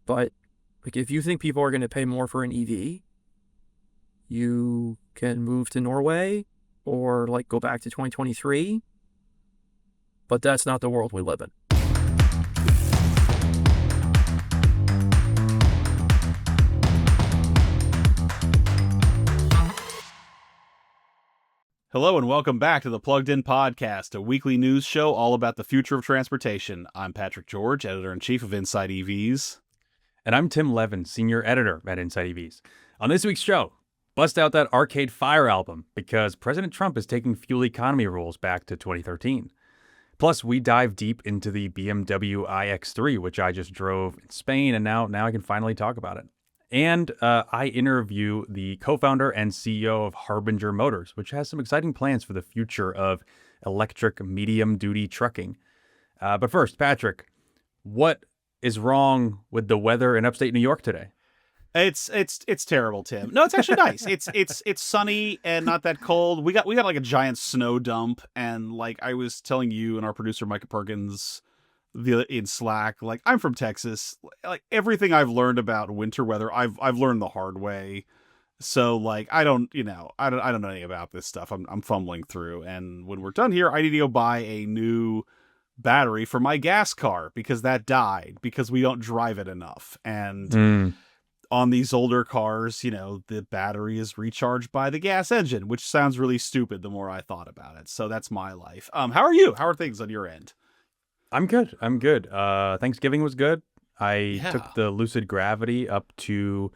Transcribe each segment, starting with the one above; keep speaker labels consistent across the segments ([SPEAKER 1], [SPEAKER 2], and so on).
[SPEAKER 1] But like, if you think people are going to pay more for an EV, you can move to Norway or like go back to 2023. But that's not the world we live in.
[SPEAKER 2] Hello and welcome back to the Plugged In Podcast, a weekly news show all about the future of transportation. I'm Patrick George, editor-in-chief of InsideEVs.
[SPEAKER 3] And I'm Tim Levin, senior editor at InsideEVs. On this week's show, bust out that Arcade Fire album because President Trump is taking fuel economy rules back to 2013. Plus, we dive deep into the BMW iX3, which I just drove in Spain, and now I can finally talk about it. And I interview the co-founder and CEO of Harbinger Motors, which has some exciting plans for the future of electric medium-duty trucking. But first, Patrick, what is wrong with the weather in upstate New York today?
[SPEAKER 2] It's terrible, Tim. No, it's actually nice. It's sunny and not that cold. We got like a giant snow dump, and like I was telling you and our producer Micah Perkins in Slack, like I'm from Texas. Like everything I've learned about winter weather, I've learned the hard way. So like I don't know anything about this stuff. I'm fumbling through, and when we're done here, I need to go buy a new battery for my gas car because that died because we don't drive it enough. And on these older cars, you know, the battery is recharged by the gas engine, which sounds really stupid the more I thought about it. So that's my life. How are you? How are things on your end?
[SPEAKER 3] I'm good. Thanksgiving was good. I took the Lucid Gravity up to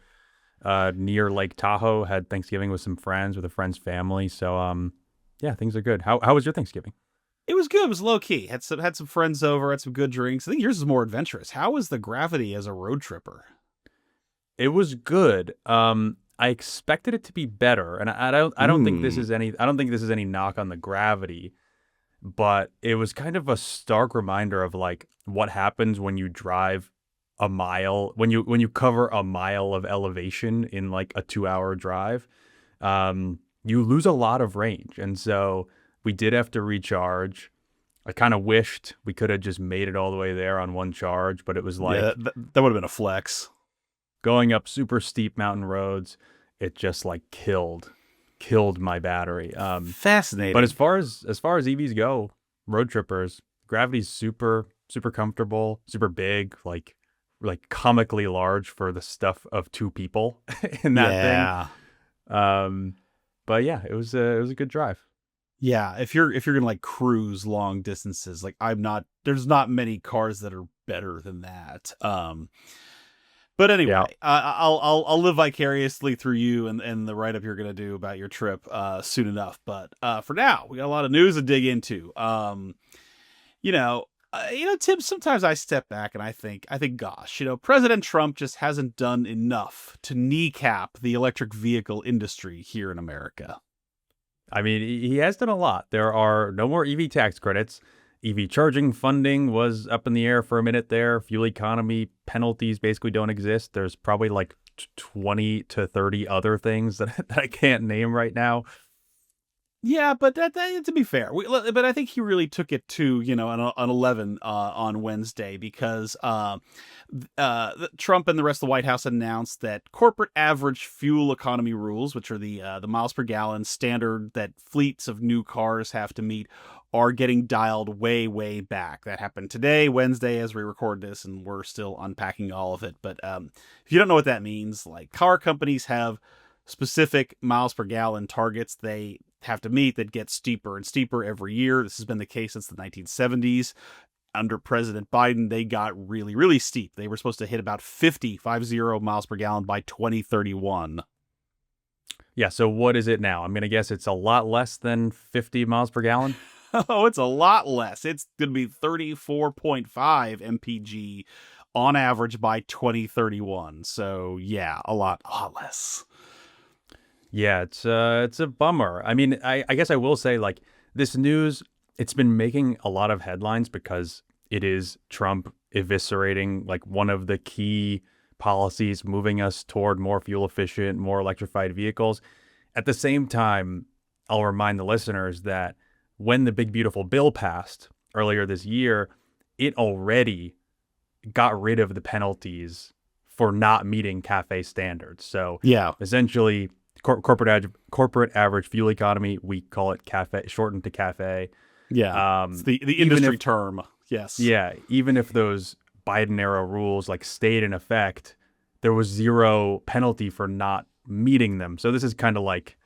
[SPEAKER 3] near Lake Tahoe, had Thanksgiving with some friends, with a friend's family. So, yeah, things are good. How was your Thanksgiving?
[SPEAKER 2] It was good. It was low key. Had some friends over, had some good drinks. I think yours is more adventurous. How was the Gravity as a road tripper?
[SPEAKER 3] It was good. I expected it to be better, and I don't think this is any knock on the Gravity, but it was kind of a stark reminder of like what happens when you drive a mile, when you cover a mile of elevation in like a 2-hour drive. You lose a lot of range, and so we did have to recharge. I kind of wished we could have just made it all the way there on one charge, but it was like
[SPEAKER 2] that would have been a flex.
[SPEAKER 3] Going up super steep mountain roads, it just like killed my battery.
[SPEAKER 2] Fascinating.
[SPEAKER 3] But as far as EVs go, road trippers, Gravity's super comfortable, super big, like comically large for the stuff of two people in that thing. But yeah, it was a good drive.
[SPEAKER 2] Yeah, if you're gonna like cruise long distances, like there's not many cars that are better than that. But anyway, I'll live vicariously through you and the write-up you're going to do about your trip soon enough. But for now, we got a lot of news to dig into. Tim, sometimes I step back and I think, gosh, President Trump just hasn't done enough to kneecap the electric vehicle industry here in America.
[SPEAKER 3] I mean, he has done a lot. There are no more EV tax credits. EV charging funding was up in the air for a minute there. Fuel economy penalties basically don't exist. There's probably like 20 to 30 other things that I can't name right now.
[SPEAKER 2] Yeah, but that, to be fair, but I think he really took it to, an 11 on Wednesday because Trump and the rest of the White House announced that corporate average fuel economy rules, which are the miles per gallon standard that fleets of new cars have to meet, are getting dialed way, way back. That happened today, Wednesday, as we record this, and we're still unpacking all of it. But if you don't know what that means, like car companies have specific miles per gallon targets they have to meet that get steeper and steeper every year. This has been the case since the 1970s. Under President Biden, they got really, really steep. They were supposed to hit about 50 miles per gallon by 2031.
[SPEAKER 3] Yeah, so what is it now? I'm going to guess it's a lot less than 50 miles per gallon.
[SPEAKER 2] Oh, it's a lot less. It's going to be 34.5 mpg on average by 2031. So yeah, a lot less.
[SPEAKER 3] Yeah, it's a bummer. I mean, I guess I will say, like, this news, it's been making a lot of headlines because it is Trump eviscerating like one of the key policies moving us toward more fuel efficient, more electrified vehicles. At the same time, I'll remind the listeners that when the big beautiful bill passed earlier this year, it already got rid of the penalties for not meeting CAFE standards. So
[SPEAKER 2] Yeah.
[SPEAKER 3] essentially, corporate average fuel economy, we call it CAFE, shortened to CAFE.
[SPEAKER 2] Yeah. It's the
[SPEAKER 3] even
[SPEAKER 2] industry
[SPEAKER 3] if,
[SPEAKER 2] term. Yes.
[SPEAKER 3] yeah, even if those Biden era rules like stayed in effect, there was zero penalty for not meeting them. So this is kind of like,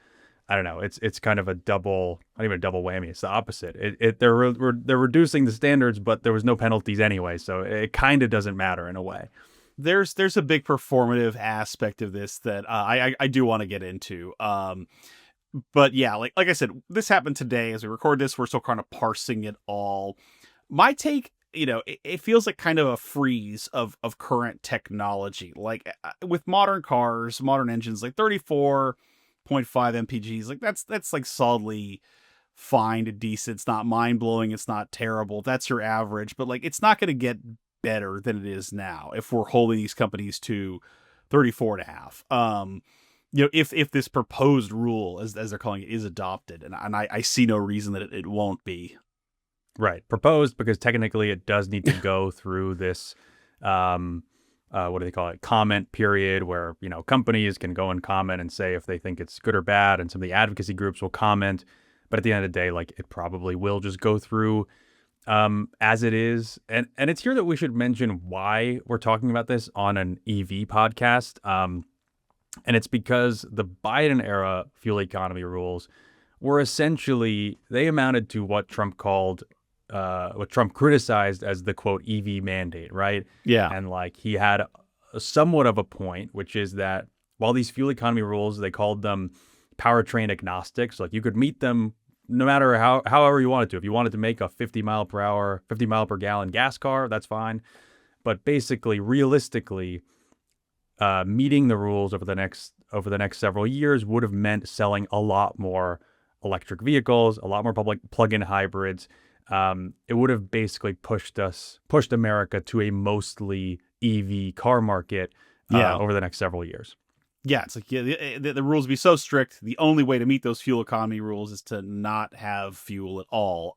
[SPEAKER 3] I don't know, it's kind of a double, not even a double whammy. It's the opposite. They're reducing the standards, but there was no penalties anyway. So it kind of doesn't matter in a way.
[SPEAKER 2] There's a big performative aspect of this that I do want to get into. But yeah, like I said, this happened today as we record this. We're still kind of parsing it all. My take, it feels like kind of a freeze of current technology. Like with modern cars, modern engines, like 34.5 mpgs, like that's like solidly fine to decent. It's not mind blowing. It's not terrible. That's your average, but like it's not going to get better than it is now if we're holding these companies to 34.5. If this proposed rule, as they're calling it, is adopted, and I see no reason that it won't be.
[SPEAKER 3] Right. Proposed, because technically it does need to go through this, what do they call it? Comment period, where, companies can go and comment and say if they think it's good or bad, and some of the advocacy groups will comment. But at the end of the day, like, it probably will just go through as it is. And it's here that we should mention why we're talking about this on an EV podcast. And it's because the Biden era fuel economy rules were essentially, they amounted to what Trump criticized as the quote EV mandate, right?
[SPEAKER 2] Yeah.
[SPEAKER 3] And like he had somewhat of a point, which is that while these fuel economy rules, they called them powertrain agnostic. So like you could meet them no matter however you wanted to. If you wanted to make a 50 mile per gallon gas car, that's fine. But basically, realistically, meeting the rules over the next several years would have meant selling a lot more electric vehicles, a lot more public plug-in hybrids. It would have basically pushed America to a mostly EV car market over the next several years.
[SPEAKER 2] Yeah, it's like the rules would be so strict. The only way to meet those fuel economy rules is to not have fuel at all.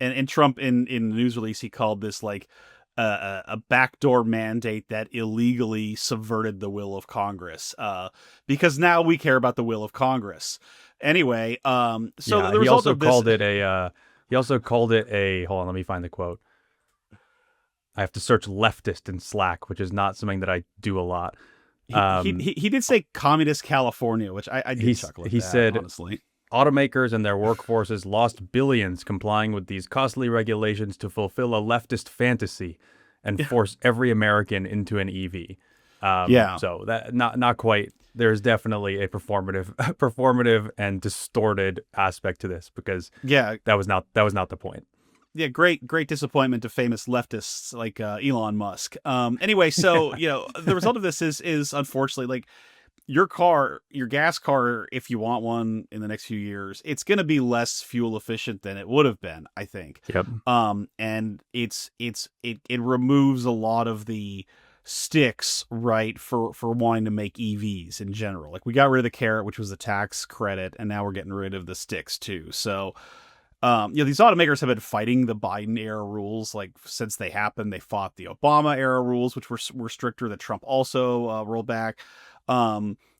[SPEAKER 2] And Trump in the news release, he called this like a backdoor mandate that illegally subverted the will of Congress. Because now we care about the will of Congress. Anyway, so
[SPEAKER 3] yeah,
[SPEAKER 2] the result of this,
[SPEAKER 3] he also called it a. Hold on, let me find the quote. I have to search leftist in Slack, which is not something that I do a lot.
[SPEAKER 2] He did say communist California, which I did chuckle at. He said, honestly,
[SPEAKER 3] automakers and their workforces lost billions complying with these costly regulations to fulfill a leftist fantasy and force every American into an EV. So that not quite. There's definitely a performative and distorted aspect to this, because that was not the point.
[SPEAKER 2] Yeah, great disappointment to famous leftists like Elon Musk. Anyway, so the result of this is unfortunately, like, your gas car, if you want one in the next few years, it's going to be less fuel efficient than it would have been, I think.
[SPEAKER 3] Yep.
[SPEAKER 2] And it removes a lot of the sticks, right, for wanting to make EVs in general. Like, we got rid of the carrot, which was a tax credit, and now we're getting rid of the sticks too. So these automakers have been fighting the Biden era rules like since they happened. They fought the Obama era rules, which were stricter, that Trump also rolled back.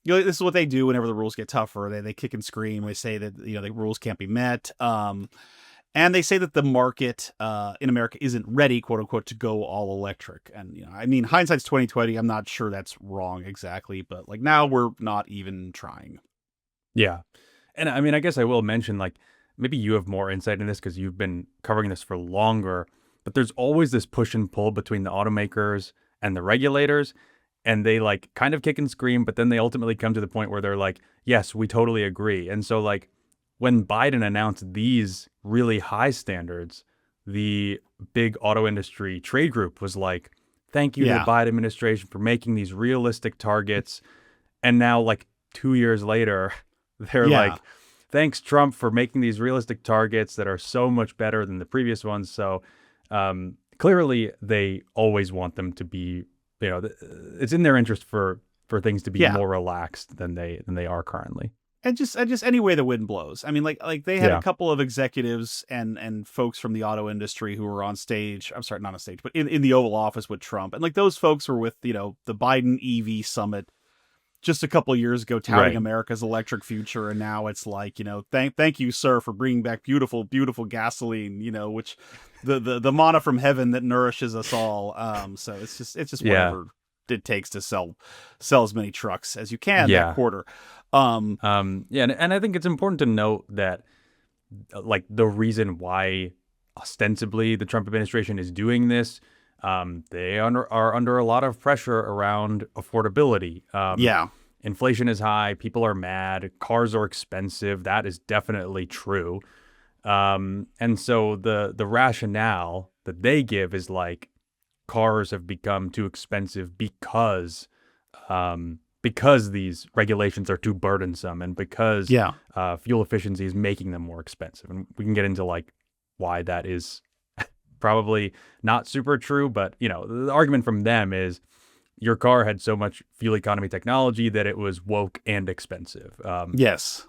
[SPEAKER 2] This is what they do whenever the rules get tougher. They kick and scream. They say that the rules can't be met. And they say that the market in America isn't ready, quote unquote, to go all electric. And I mean, hindsight's 2020. I'm not sure that's wrong exactly, but like now we're not even trying.
[SPEAKER 3] Yeah, and I mean, I guess I will mention, like, maybe you have more insight in this because you've been covering this for longer, but there's always this push and pull between the automakers and the regulators, and they like kind of kick and scream, but then they ultimately come to the point where they're like, yes, we totally agree. And so like when Biden announced these really high standards, the big auto industry trade group was like, thank you to the Biden administration for making these realistic targets. And now like 2 years later, they're like, thanks, Trump, for making these realistic targets that are so much better than the previous ones. So clearly, they always want them to be, it's in their interest for things to be more relaxed than they are currently.
[SPEAKER 2] And just any way the wind blows. I mean, like they had a couple of executives and folks from the auto industry who were on stage. I'm sorry, not on stage, but in the Oval Office with Trump. And like those folks were with, the Biden EV summit just a couple of years ago, touting America's electric future. And now it's like, thank you, sir, for bringing back beautiful, beautiful gasoline, which the manna from heaven that nourishes us all. So it's just whatever it takes to sell as many trucks as you can that quarter.
[SPEAKER 3] And I think it's important to note that like the reason why ostensibly the Trump administration is doing this, they are under a lot of pressure around affordability. Inflation is high, people are mad, cars are expensive. That is definitely true. And so the rationale that they give is like cars have become too expensive because these regulations are too burdensome and because fuel efficiency is making them more expensive. And we can get into like why that is probably not super true. But, the argument from them is your car had so much fuel economy technology that it was woke and expensive.
[SPEAKER 2] Yes.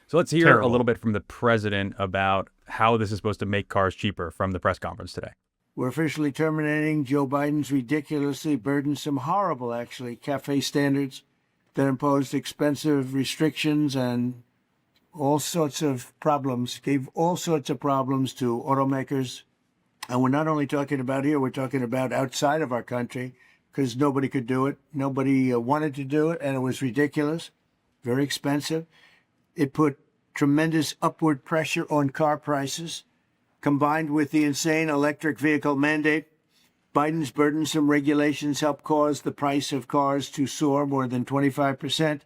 [SPEAKER 3] So let's hear a little bit from the president about how this is supposed to make cars cheaper from the press conference today.
[SPEAKER 4] We're officially terminating Joe Biden's ridiculously burdensome, horrible, actually, CAFE standards that imposed expensive restrictions and all sorts of problems, gave all sorts of problems to automakers. And we're not only talking about here, we're talking about outside of our country because nobody could do it. Nobody wanted to do it, and it was ridiculous, very expensive. It put tremendous upward pressure on car prices. Combined with the insane electric vehicle mandate, Biden's burdensome regulations helped cause the price of cars to soar more than 25%.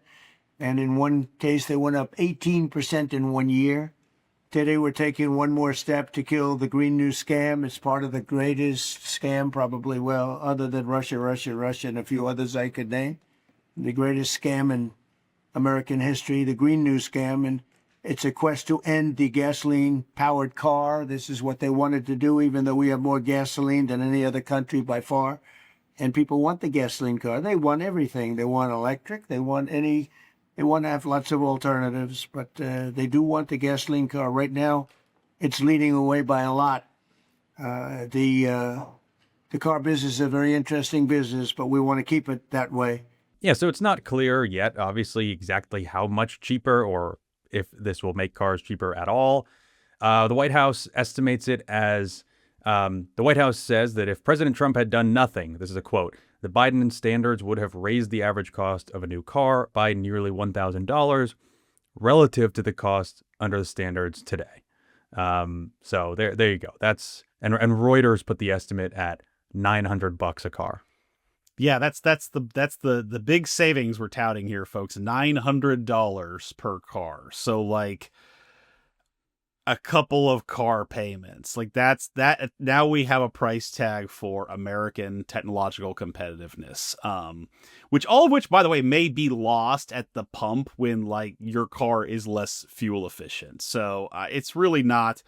[SPEAKER 4] And in one case, they went up 18% in 1 year. Today, we're taking one more step to kill the Green New Scam. It's part of the greatest scam, probably, well, other than Russia, and a few others I could name. The greatest scam in American history, the Green New Scam. And it's a quest to end the gasoline-powered car. This is what they wanted to do, even though we have more gasoline than any other country by far. And people want the gasoline car. They want everything. They want electric. They want to have lots of alternatives, but they do want the gasoline car. Right now, it's leading away by a lot. The car business is a very interesting business, but we want to keep it that way.
[SPEAKER 3] Yeah, so it's not clear yet, obviously, exactly how much cheaper or if this will make cars cheaper at all. The White House estimates it as, the White House says that if President Trump had done nothing, this is a quote, the Biden standards would have raised the average cost of a new car by nearly $1,000 relative to the cost under the standards today. So there you go. That's and Reuters put the estimate at $900 a car.
[SPEAKER 2] Yeah, that's the big savings we're touting here, folks. $900 per car. So like a couple of car payments. Like that's that. Now we have a price tag for American technological competitiveness. Which by the way, may be lost at the pump when like your car is less fuel efficient. So it's really not.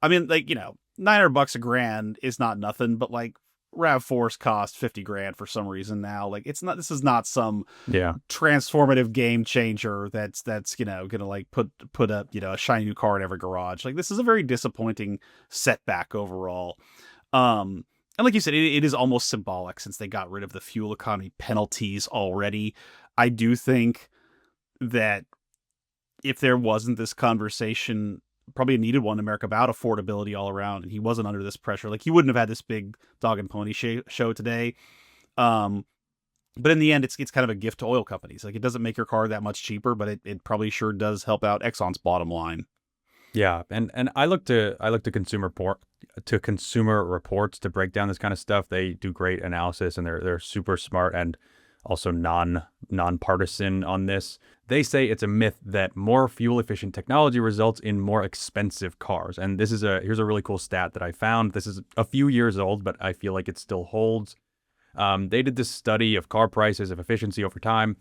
[SPEAKER 2] I mean, like, $900 a grand is not nothing, but like RAV4s cost $50,000 for some reason now. Like this is not some transformative game changer that's gonna like put up a shiny new car in every garage. Like this is a very disappointing setback overall. And like you said, it is almost symbolic since they got rid of the fuel economy penalties already. I do think that if there wasn't this conversation, probably a needed one in America about affordability all around, and he wasn't under this pressure, like he wouldn't have had this big dog and pony show today. But in the end, it's kind of a gift to oil companies. Like it doesn't make your car that much cheaper, but it probably sure does help out Exxon's bottom line.
[SPEAKER 3] Yeah, and I look to consumer reports to break down this kind of stuff. They do great analysis and they're super smart and also nonpartisan on this. They say it's a myth that more fuel efficient technology results in more expensive cars. And here's a really cool stat that I found. This is a few years old, but I feel like it still holds. They did this study of car prices, of efficiency over time.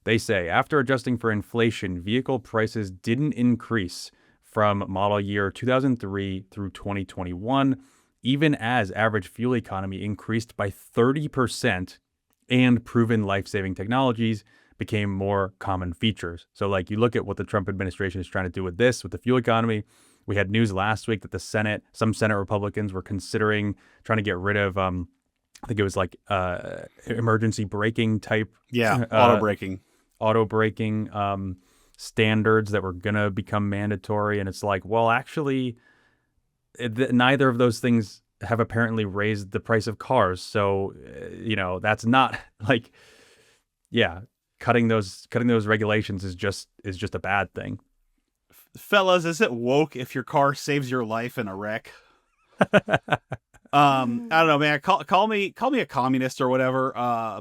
[SPEAKER 3] They say after adjusting for inflation, vehicle prices didn't increase from model year 2003 through 2021, even as average fuel economy increased by 30% and proven life-saving technologies became more common features. So like you look at what the Trump administration is trying to do with this, with the fuel economy. We had news last week that the Senate, some Senate Republicans were considering trying to get rid of, I think it was like emergency braking type.
[SPEAKER 2] Yeah,
[SPEAKER 3] auto braking standards that were going to become mandatory. And it's like, well, actually, neither of those things have apparently raised the price of cars. So, that's not like, yeah, cutting those regulations is just a bad thing.
[SPEAKER 2] Fellas, is it woke if your car saves your life in a wreck? I don't know, man. Call me a communist or whatever.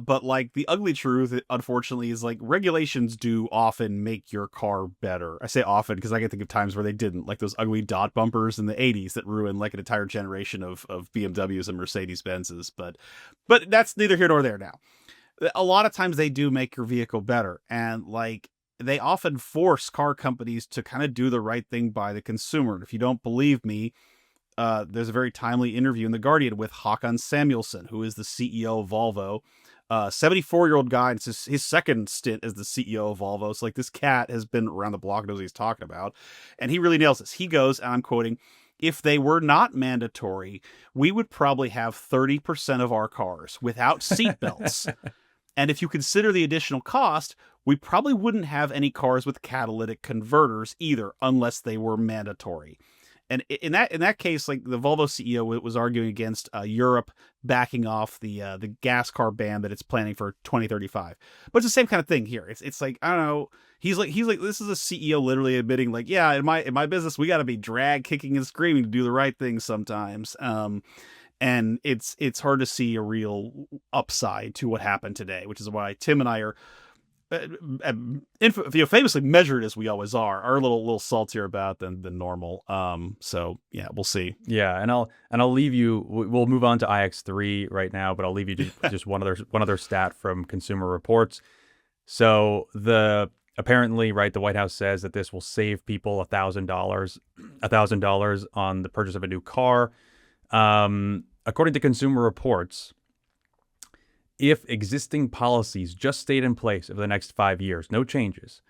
[SPEAKER 2] But like the ugly truth, unfortunately, is like regulations do often make your car better. I say often because I can think of times where they didn't, like those ugly dot bumpers in the '80s that ruined like an entire generation of BMWs and Mercedes Benzes. But that's neither here nor there now. A lot of times they do make your vehicle better, and like they often force car companies to kind of do the right thing by the consumer. And if you don't believe me, there's a very timely interview in The Guardian with Håkan Samuelsson, who is the CEO of Volvo. 74-year-old guy. It's his second stint as the CEO of Volvo. So like this cat has been around the block, knows what he's talking about. And he really nails this. He goes, and I'm quoting, "If they were not mandatory, we would probably have 30% of our cars without seatbelts. And if you consider the additional cost, we probably wouldn't have any cars with catalytic converters either, unless they were mandatory." And in that case, like the Volvo CEO was arguing against Europe backing off the gas car ban that it's planning for 2035. But it's the same kind of thing here. It's like, I don't know. He's like this is a CEO literally admitting like, yeah, in my business we got to be drag kicking and screaming to do the right thing sometimes. And it's hard to see a real upside to what happened today, which is why Tim and I are famously measured as we always are a little saltier about than normal. So yeah, we'll see.
[SPEAKER 3] Yeah, and I'll leave you. We'll move on to iX3 right now, but I'll leave you just one other stat from Consumer Reports. So apparently, right, the White House says that this will save people $1,000 on the purchase of a new car. According to Consumer Reports, if existing policies just stayed in place over the next 5 years, no changes,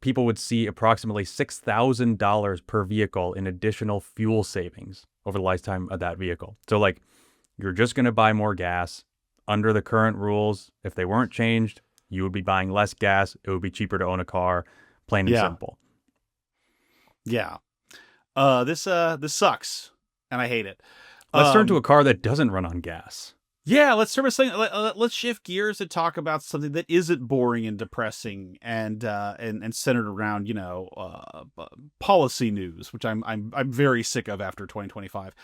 [SPEAKER 3] people would see approximately $6,000 per vehicle in additional fuel savings over the lifetime of that vehicle. So like, you're just going to buy more gas under the current rules. If they weren't changed, you would be buying less gas. It would be cheaper to own a car, plain and simple.
[SPEAKER 2] Yeah. This sucks, and I hate it.
[SPEAKER 3] Let's turn to a car that doesn't run on gas.
[SPEAKER 2] Yeah, let's let's shift gears and talk about something that isn't boring and depressing and centered around policy news, which I'm very sick of after 2025.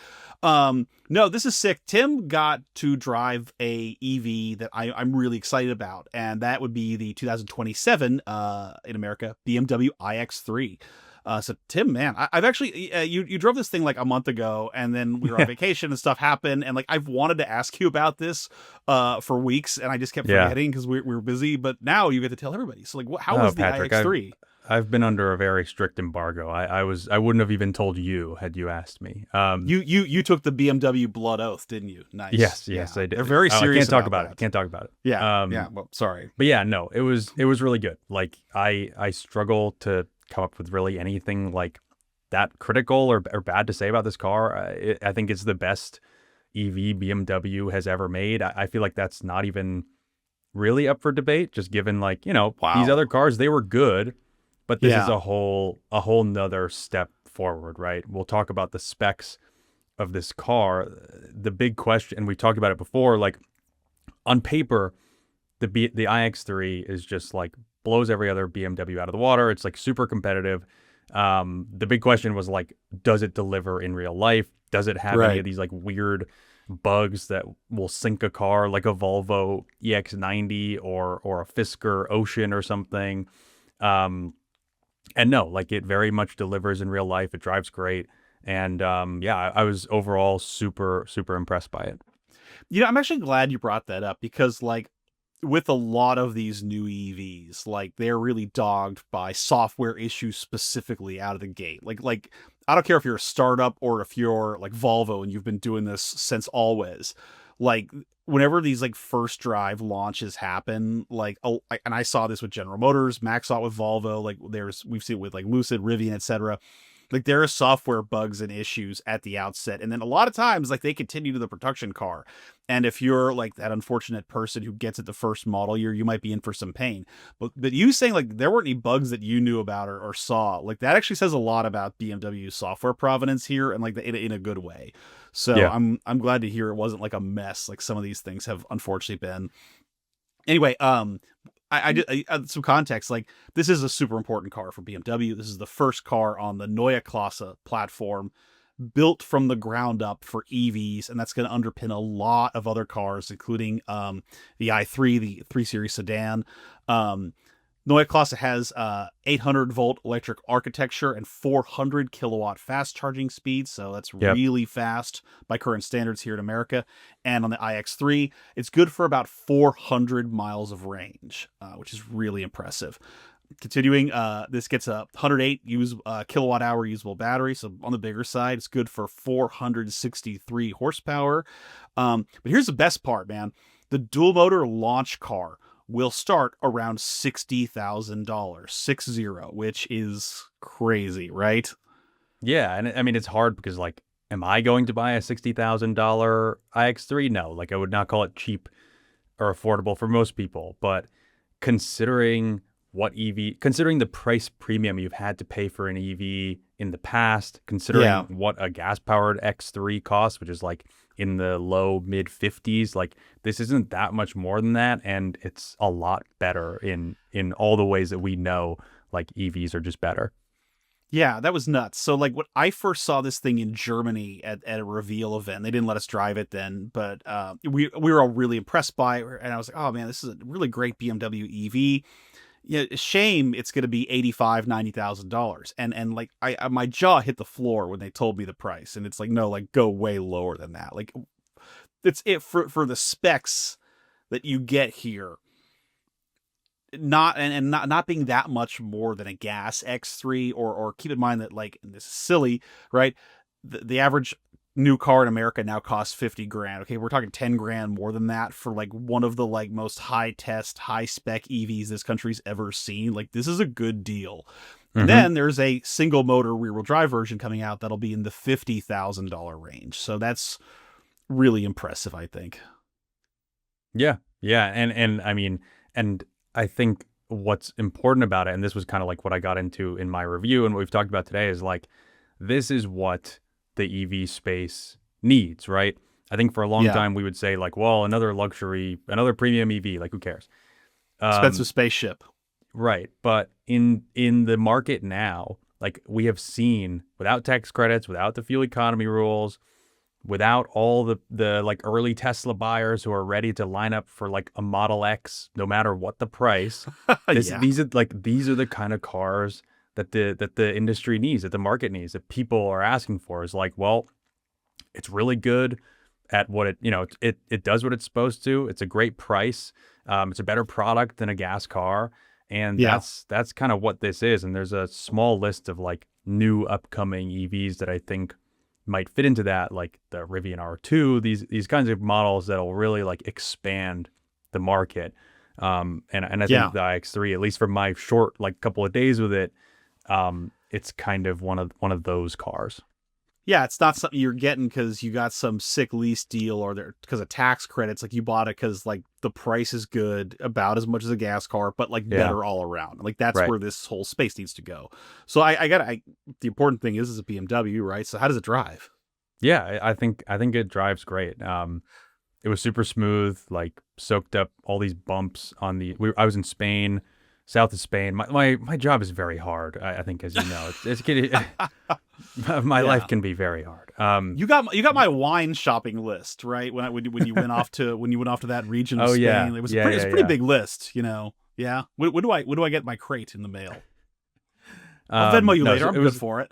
[SPEAKER 2] No, this is sick. Tim got to drive a EV that I'm really excited about, and that would be the 2027 in America BMW iX3. So Tim, man, I've actually, you drove this thing like a month ago, and then we were on vacation and stuff happened. And like, I've wanted to ask you about this, for weeks, and I just kept forgetting because we were busy, but now you get to tell everybody. So like, how was the
[SPEAKER 3] Patrick,
[SPEAKER 2] iX3?
[SPEAKER 3] I've been under a very strict embargo. I wouldn't have even told you had you asked me.
[SPEAKER 2] You took the BMW blood oath, didn't you? Nice.
[SPEAKER 3] Yes,
[SPEAKER 2] yeah.
[SPEAKER 3] I did.
[SPEAKER 2] They're very serious.
[SPEAKER 3] I can't talk about it.
[SPEAKER 2] Yeah. Well, sorry.
[SPEAKER 3] But yeah, no, it was really good. Like I struggle to come up with really anything like that critical or bad to say about this car. I think it's the best EV BMW has ever made. I feel like that's not even really up for debate, just given like, these other cars, they were good, but this is a whole nother step forward, right? We'll talk about the specs of this car. The big question, and we talked about it before, like on paper, the iX3 is just like blows every other BMW out of the water. It's like super competitive. The big question was like, does it deliver in real life? Does it have any of these like weird bugs that will sink a car like a Volvo EX90 or a Fisker Ocean or something? And no, like it very much delivers in real life. It drives great. And I was overall super, super impressed by it.
[SPEAKER 2] I'm actually glad you brought that up because like, with a lot of these new EVs, like they're really dogged by software issues specifically out of the gate. Like I don't care if you're a startup or if you're like Volvo and you've been doing this since always. like whenever these like first drive launches happen, like, and I saw this with General Motors, Max saw it with Volvo, like we've seen it with like Lucid, Rivian, etc. Like there are software bugs and issues at the outset. And then a lot of times, like they continue to the production car. And if you're like that unfortunate person who gets it the first model year, you might be in for some pain. But you saying like there weren't any bugs that you knew about or saw, like that actually says a lot about BMW's software provenance here, and like in a good way. So
[SPEAKER 3] Yeah.
[SPEAKER 2] I'm glad to hear it wasn't like a mess like some of these things have unfortunately been. Anyway, I did some context. Like this is a super important car for BMW. This is the first car on the Neue Klasse platform, built from the ground up for EVs, and that's going to underpin a lot of other cars, including the i3, the 3 Series sedan. Neue Klasse has 800 volt electric architecture and 400 kilowatt fast charging speed, so that's really fast by current standards here in America. And on the iX3, it's good for about 400 miles of range, which is really impressive. Continuing, this gets a 108 kilowatt hour usable battery, so on the bigger side. It's good for 463 horsepower. But here's the best part, man. The dual motor launch car will start around $60,000, 60, which is crazy, right?
[SPEAKER 3] Yeah, and I mean it's hard because like, am I going to buy a $60,000 iX3? No, like I would not call it cheap or affordable for most people. But considering the price premium you've had to pay for an EV in the past, considering what a gas-powered X3 costs, which is like in the low mid 50s, like this isn't that much more than that, and it's a lot better in all the ways that we know like EVs are just better.
[SPEAKER 2] Yeah, that was nuts. So like when I first saw this thing in Germany at a reveal event, they didn't let us drive it then, but we were all really impressed by it, and I was like, oh man, this is a really great BMW EV. Yeah, shame it's going to be $85,000-$90,000, and like my jaw hit the floor when they told me the price, and it's like, no, like go way lower than that. Like it's it for the specs that you get here, not being that much more than a gas X3, or keep in mind that, like, and this is silly, right? The average new car in America now costs 50 grand. Okay, we're talking 10 grand more than that for like one of the like most high test, high spec EVs this country's ever seen. Like this is a good deal. And then there's a single motor rear wheel drive version coming out that'll be in the $50,000 range. So that's really impressive, I think.
[SPEAKER 3] Yeah. And I mean, and I think what's important about it, and this was kind of like what I got into in my review and what we've talked about today, is like, this is what the EV space needs, right? I think for a long time we would say like, well, another premium EV, like who cares?
[SPEAKER 2] Expensive spaceship.
[SPEAKER 3] Right. But in the market now, like we have seen, without tax credits, without the fuel economy rules, without all the like early Tesla buyers who are ready to line up for like a Model X, no matter what the price, these are the kind of cars that the industry needs, that the market needs, that people are asking for. Is like, well, it's really good at what it does what it's supposed to. It's a great price. It's a better product than a gas car, and that's kind of what this is. And there's a small list of like new upcoming EVs that I think might fit into that, like the Rivian R2, these kinds of models that'll really like expand the market. And I think the iX3, at least for my short like couple of days with it, it's kind of one of those cars.
[SPEAKER 2] Yeah, it's not something you're getting because you got some sick lease deal or because of tax credits. Like you bought it because like the price is good, about as much as a gas car, but like better all around. Like that's where this whole space needs to go. So the important thing is a BMW, right? So how does it drive?
[SPEAKER 3] Yeah, I think it drives great. It was super smooth, like soaked up all these bumps on I was in Spain, south of Spain. My job is very hard. I think, as you know, my life can be very hard.
[SPEAKER 2] You got my wine shopping list, right? When you went off to that region of Spain, it was a pretty big list, you know. Yeah. When do I get my crate in the mail? I'll Venmo you later. I'm good for it.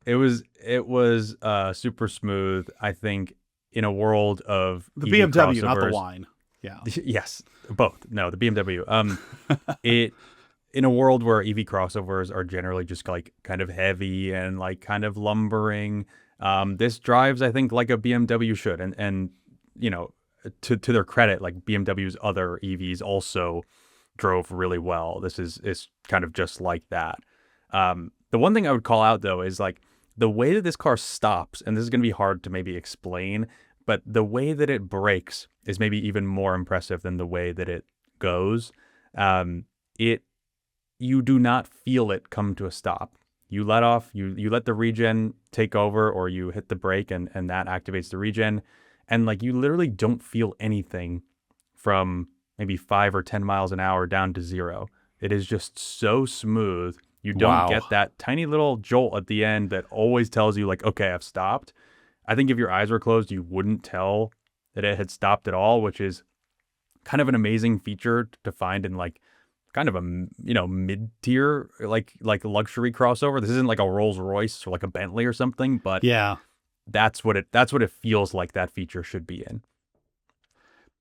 [SPEAKER 3] It was super smooth. I think in a world of
[SPEAKER 2] the
[SPEAKER 3] EV
[SPEAKER 2] BMW, not the wine. Yeah.
[SPEAKER 3] Yes, both. No, the BMW. In a world where EV crossovers are generally just like kind of heavy and like kind of lumbering, this drives, I think, like a BMW should. And you know, to their credit, like BMW's other EVs also drove really well. This is kind of just like that. The one thing I would call out though is like the way that this car stops, and this is going to be hard to maybe explain, but the way that it brakes is maybe even more impressive than the way that it goes. You do not feel it come to a stop. You let off, you let the regen take over, or you hit the brake and that activates the regen. And like you literally don't feel anything from maybe 5 or 10 miles an hour down to 0. It is just so smooth. You don't
[SPEAKER 2] Wow.
[SPEAKER 3] get that tiny little jolt at the end that always tells you like, okay, I've stopped. I think if your eyes were closed, you wouldn't tell that it had stopped at all, which is kind of an amazing feature to find in like kind of a, mid-tier like luxury crossover. This isn't like a Rolls Royce or like a Bentley or something, but
[SPEAKER 2] Yeah.
[SPEAKER 3] that's what it feels like that feature should be in.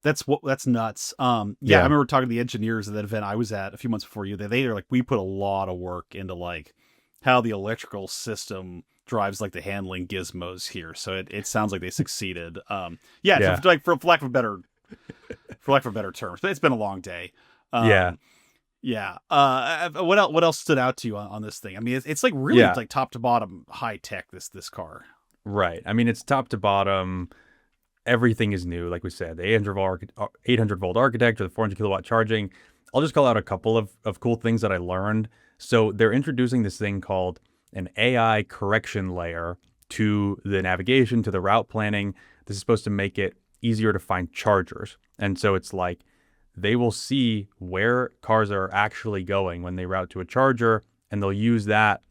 [SPEAKER 2] That's nuts. I remember talking to the engineers at that event I was at a few months before you. They're like, we put a lot of work into like how the electrical system drives like the handling gizmos here. So it sounds like they succeeded.
[SPEAKER 3] Yeah.
[SPEAKER 2] For lack of a better terms, but it's been a long day.
[SPEAKER 3] Yeah.
[SPEAKER 2] Yeah. What else stood out to you on this thing? I mean, it's like really like top to bottom high tech. This car.
[SPEAKER 3] Right. I mean, it's top to bottom. Everything is new, like we said. The 800 volt architecture, the 400 kilowatt charging. I'll just call out a couple of cool things that I learned. So they're introducing this thing called an AI correction layer to the navigation, to the route planning. This is supposed to make it easier to find chargers. And so it's like they will see where cars are actually going when they route to a charger, and they'll use that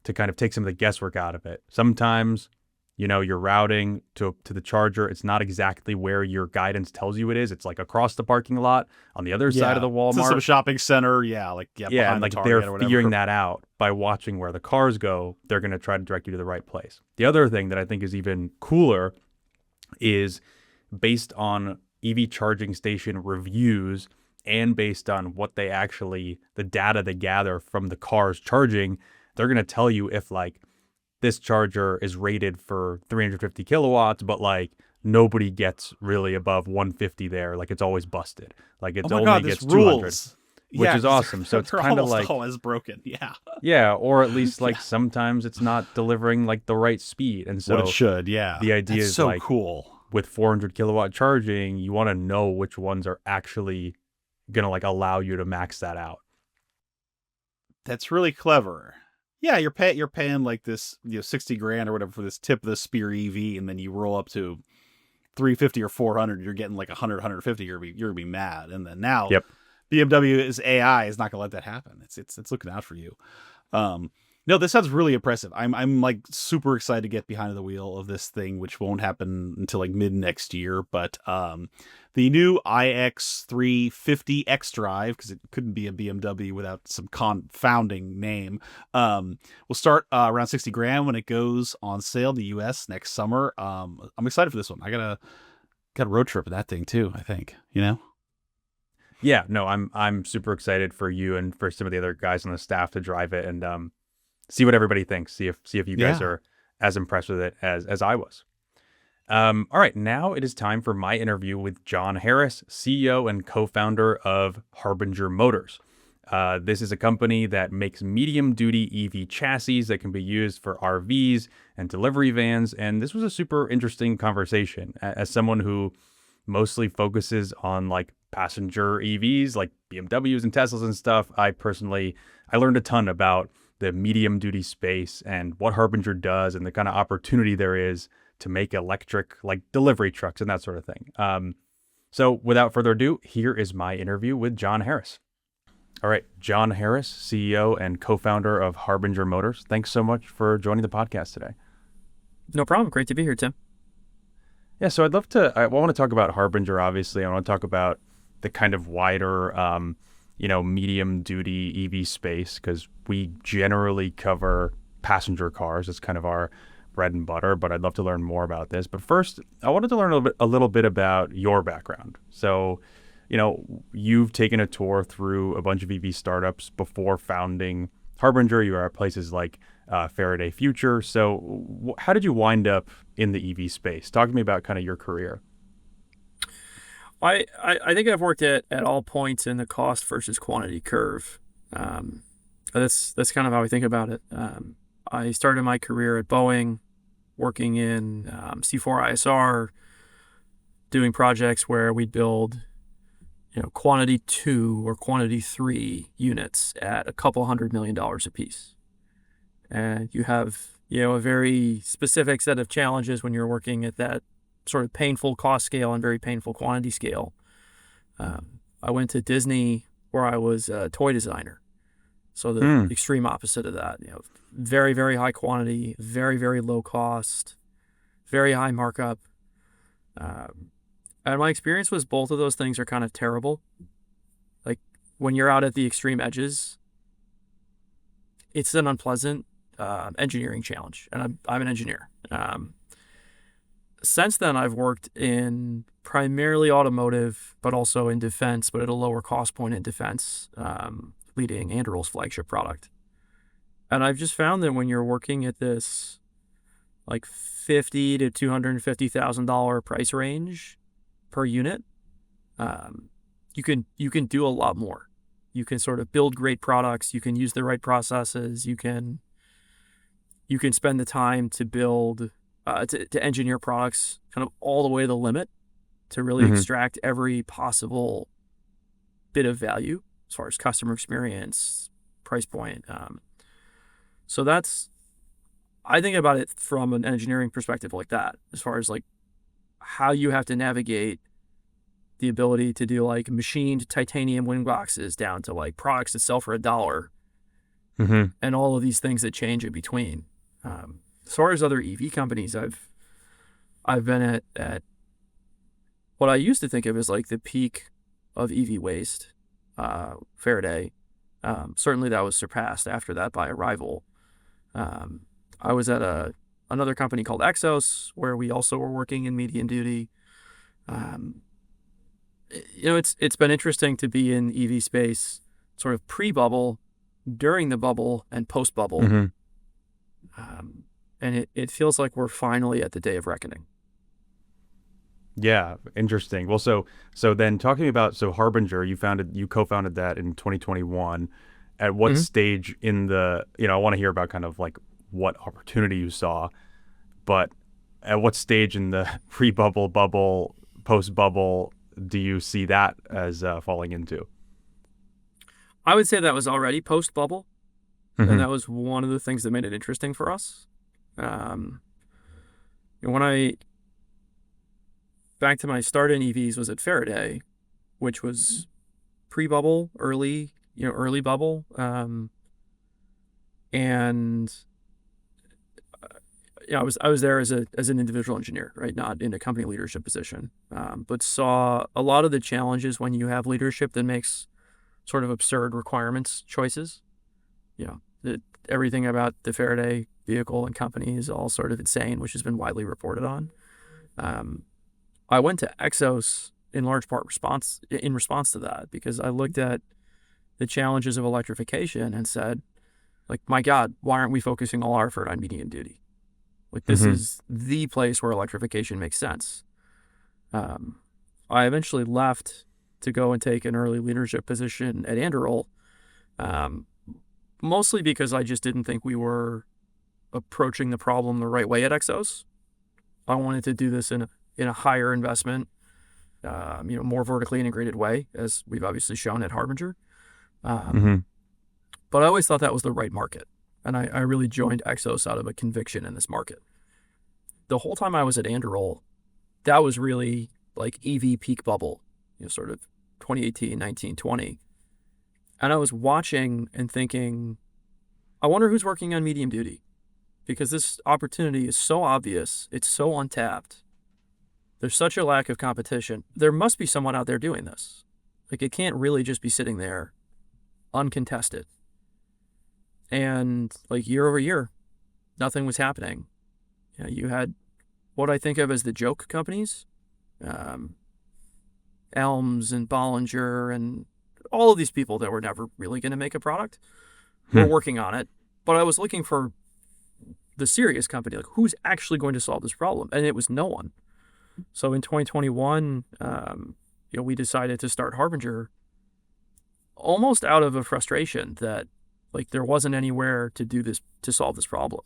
[SPEAKER 3] to kind of take some of the guesswork out of it. Sometimes, you're routing to the charger. It's not exactly where your guidance tells you it is. It's like across the parking lot on the other side of the Walmart.
[SPEAKER 2] It's some shopping center. Yeah.
[SPEAKER 3] And like they're figuring that out by watching where the cars go. They're going to try to direct you to the right place. The other thing that I think is even cooler is based on EV charging station reviews and based on what the data they gather from the cars charging, they're going to tell you if like this charger is rated for 350 kilowatts, but like nobody gets really above 150 there. Like it's always busted. Like it's gets 200, which is awesome. So it's kind of like
[SPEAKER 2] always broken. Yeah.
[SPEAKER 3] Yeah. Or at least like sometimes it's not delivering like the right speed. And so
[SPEAKER 2] what it should. Yeah.
[SPEAKER 3] The idea is
[SPEAKER 2] so
[SPEAKER 3] like
[SPEAKER 2] cool.
[SPEAKER 3] With 400 kilowatt charging, you want to know which ones are actually going to like allow you to max that out.
[SPEAKER 2] That's really clever. Yeah, you're paying like this, $60,000 or whatever for this tip of the spear EV, and then you roll up to 350 or 400, you're getting like 100, 150. You're gonna be mad. And then now, BMW's AI is not gonna let that happen. It's looking out for you. No, this sounds really impressive. I'm like super excited to get behind the wheel of this thing, which won't happen until like mid next year. But the new iX3 50 xDrive, because it couldn't be a BMW without some confounding name, will start around $60,000 when it goes on sale in the US next summer. I'm excited for this one. I got a road trip in that thing too, I think,
[SPEAKER 3] Yeah, no, I'm super excited for you and for some of the other guys on the staff to drive it and see what everybody thinks. See if you guys are as impressed with it as I was. All right, now it is time for my interview with John Harris, CEO and co-founder of Harbinger Motors. This is a company that makes medium-duty EV chassis that can be used for RVs and delivery vans. And this was a super interesting conversation. As someone who mostly focuses on like passenger EVs, like BMWs and Teslas and stuff, I learned a ton about the medium-duty space and what Harbinger does and the kind of opportunity there is to make electric like delivery trucks and that sort of thing. So without further ado, here is my interview with John Harris. All right, John Harris, CEO and co-founder of Harbinger Motors. Thanks so much for joining the podcast today.
[SPEAKER 1] No problem. Great to be here, Tim.
[SPEAKER 3] Yeah, so I want to talk about Harbinger, obviously. I want to talk about the kind of wider, medium duty EV space, because we generally cover passenger cars. It's kind of our bread and butter, but I'd love to learn more about this. But first, I wanted to learn a little bit about your background. So, you've taken a tour through a bunch of EV startups before founding Harbinger. You are at places like Faraday Future. So how did you wind up in the EV space? Talk to me about kind of your career.
[SPEAKER 1] I think I've worked at all points in the cost versus quantity curve. That's kind of how I think about it. I started my career at Boeing, working in C4ISR, doing projects where we'd build, quantity 2 or quantity 3 units at a couple $100 million a piece. And you have, a very specific set of challenges when you're working at that sort of painful cost scale and very painful quantity scale. I went to Disney where I was a toy designer. So the extreme opposite of that, very, very high quantity, very, very low cost, very high markup. And my experience was both of those things are kind of terrible. Like when you're out at the extreme edges, it's an unpleasant engineering challenge. And I'm an engineer. Since then, I've worked in primarily automotive, but also in defense, but at a lower cost point in defense, leading Anduril's flagship product. And I've just found that when you're working at this like $50,000 to $250,000 price range per unit, you can do a lot more. You can sort of build great products. You can use the right processes. You can spend the time to build, to engineer products kind of all the way to the limit to really extract every possible bit of value as far as customer experience, price point. So I think about it from an engineering perspective like that, as far as like how you have to navigate the ability to do like machined titanium wing boxes down to like products that sell for $1 and all of these things that change in between. As far as other EV companies, I've been at what I used to think of as like the peak of EV waste, Faraday. Certainly that was surpassed after that by a rival. I was at another company called Exos, where we also were working in medium duty. It's been interesting to be in EV space, sort of pre-bubble, during the bubble, and post-bubble. And it feels like we're finally at the day of reckoning.
[SPEAKER 3] Yeah, interesting. Well, so then talking about Harbinger, you co-founded that in 2021. At what stage in the, I want to hear about kind of like what opportunity you saw, but at what stage in the pre-bubble, bubble, post-bubble do you see that as falling into?
[SPEAKER 1] I would say that was already post-bubble, and that was one of the things that made it interesting for us. Back to my start in EVs was at Faraday, which was pre-bubble, early bubble. And I was there as an individual engineer, right? Not in a company leadership position, but saw a lot of the challenges when you have leadership that makes sort of absurd requirements choices. Everything about the Faraday vehicle and company is all sort of insane, which has been widely reported on. I went to Exos in large part in response to that, because I looked at the challenges of electrification and said, like, my God, why aren't we focusing all our effort on medium duty? Like, this is the place where electrification makes sense. I eventually left to go and take an early leadership position at Anduril, mostly because I just didn't think we were approaching the problem the right way at Exos. I wanted to do this in a higher investment, more vertically integrated way, as we've obviously shown at Harbinger. But I always thought that was the right market. And I really joined Exos out of a conviction in this market. The whole time I was at Anduril, that was really like EV peak bubble, sort of 2018, 19, 20. And I was watching and thinking, I wonder who's working on medium duty, because this opportunity is so obvious. It's so untapped. There's such a lack of competition. There must be someone out there doing this. Like, it can't really just be sitting there uncontested. And like year over year, nothing was happening. You had what I think of as the joke companies, Elms and Bollinger and all of these people that were never really going to make a product were working on it. But I was looking for the serious company, like who's actually going to solve this problem, and it was no one. So in 2021, we decided to start Harbinger almost out of a frustration that like there wasn't anywhere to do this, to solve this problem.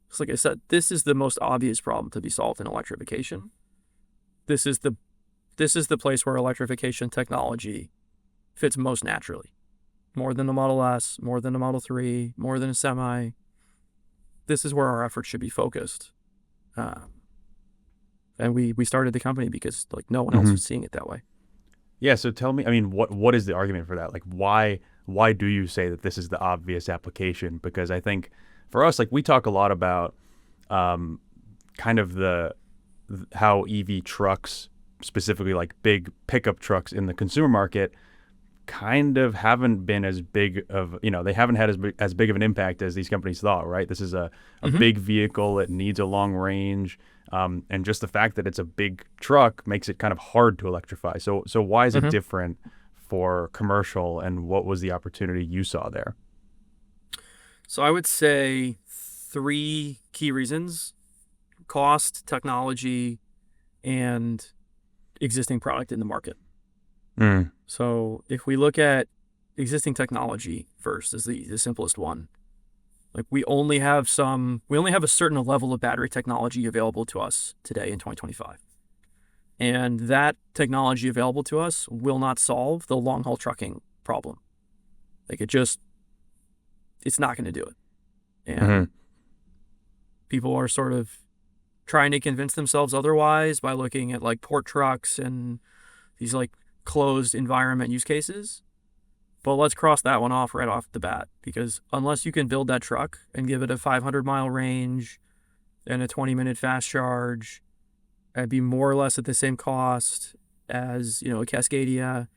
[SPEAKER 1] Because like I said, this is the most obvious problem to be solved in electrification. This is the place where electrification technology fits most naturally. More than the Model S, more than the Model 3, more than a Semi. This is where our efforts should be focused. And we started the company because like no one else was seeing it that way.
[SPEAKER 3] Yeah. So tell me, I mean, what is the argument for that? Like, why do you say that this is the obvious application? Because I think for us, like we talk a lot about kind of how EV trucks, specifically like big pickup trucks in the consumer market, kind of haven't been as big of, they haven't had as big of an impact as these companies thought, right? This is a big vehicle. It needs a long range. And just the fact that it's a big truck makes it kind of hard to electrify. So why is it different for commercial, and what was the opportunity you saw there?
[SPEAKER 1] So I would say 3 key reasons: cost, technology, and existing product in the market. So if we look at existing technology first as the simplest one, like we only have a certain level of battery technology available to us today in 2025. And that technology available to us will not solve the long haul trucking problem. Like it's not going to do it. And people are sort of trying to convince themselves otherwise by looking at like port trucks and these like closed environment use cases. But let's cross that one off right off the bat, because unless you can build that truck and give it a 500-mile range and a 20-minute fast charge and be more or less at the same cost as, a Cascadia,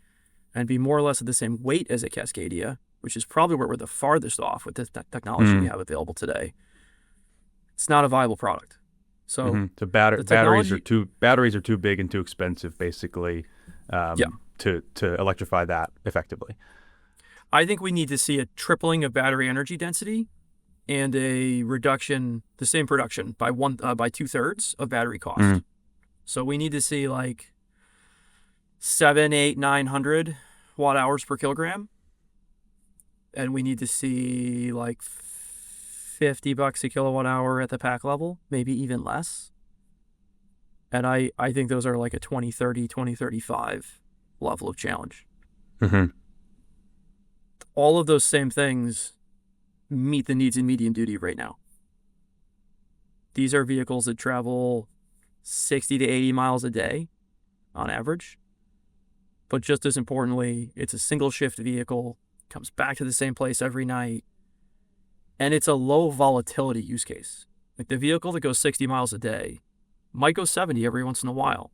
[SPEAKER 1] and be more or less at the same weight as a Cascadia, which is probably where we're the farthest off with the technology we have available today, it's not a viable product. So,
[SPEAKER 3] so batteries are too big and too expensive, basically, to electrify that effectively.
[SPEAKER 1] I think we need to see a tripling of battery energy density and a reduction, the same production by 2/3 of battery cost. So we need to see like 700, 800, 900 watt hours per kilogram, and we need to see like $50 a kilowatt hour at the pack level, maybe even less. And I think those are like a 2030, 2035 level of challenge. All of those same things meet the needs in medium duty right now. These are vehicles that travel 60 to 80 miles a day on average. But just as importantly, it's a single shift vehicle, comes back to the same place every night, and it's a low volatility use case. Like the vehicle that goes 60 miles a day might go 70 every once in a while,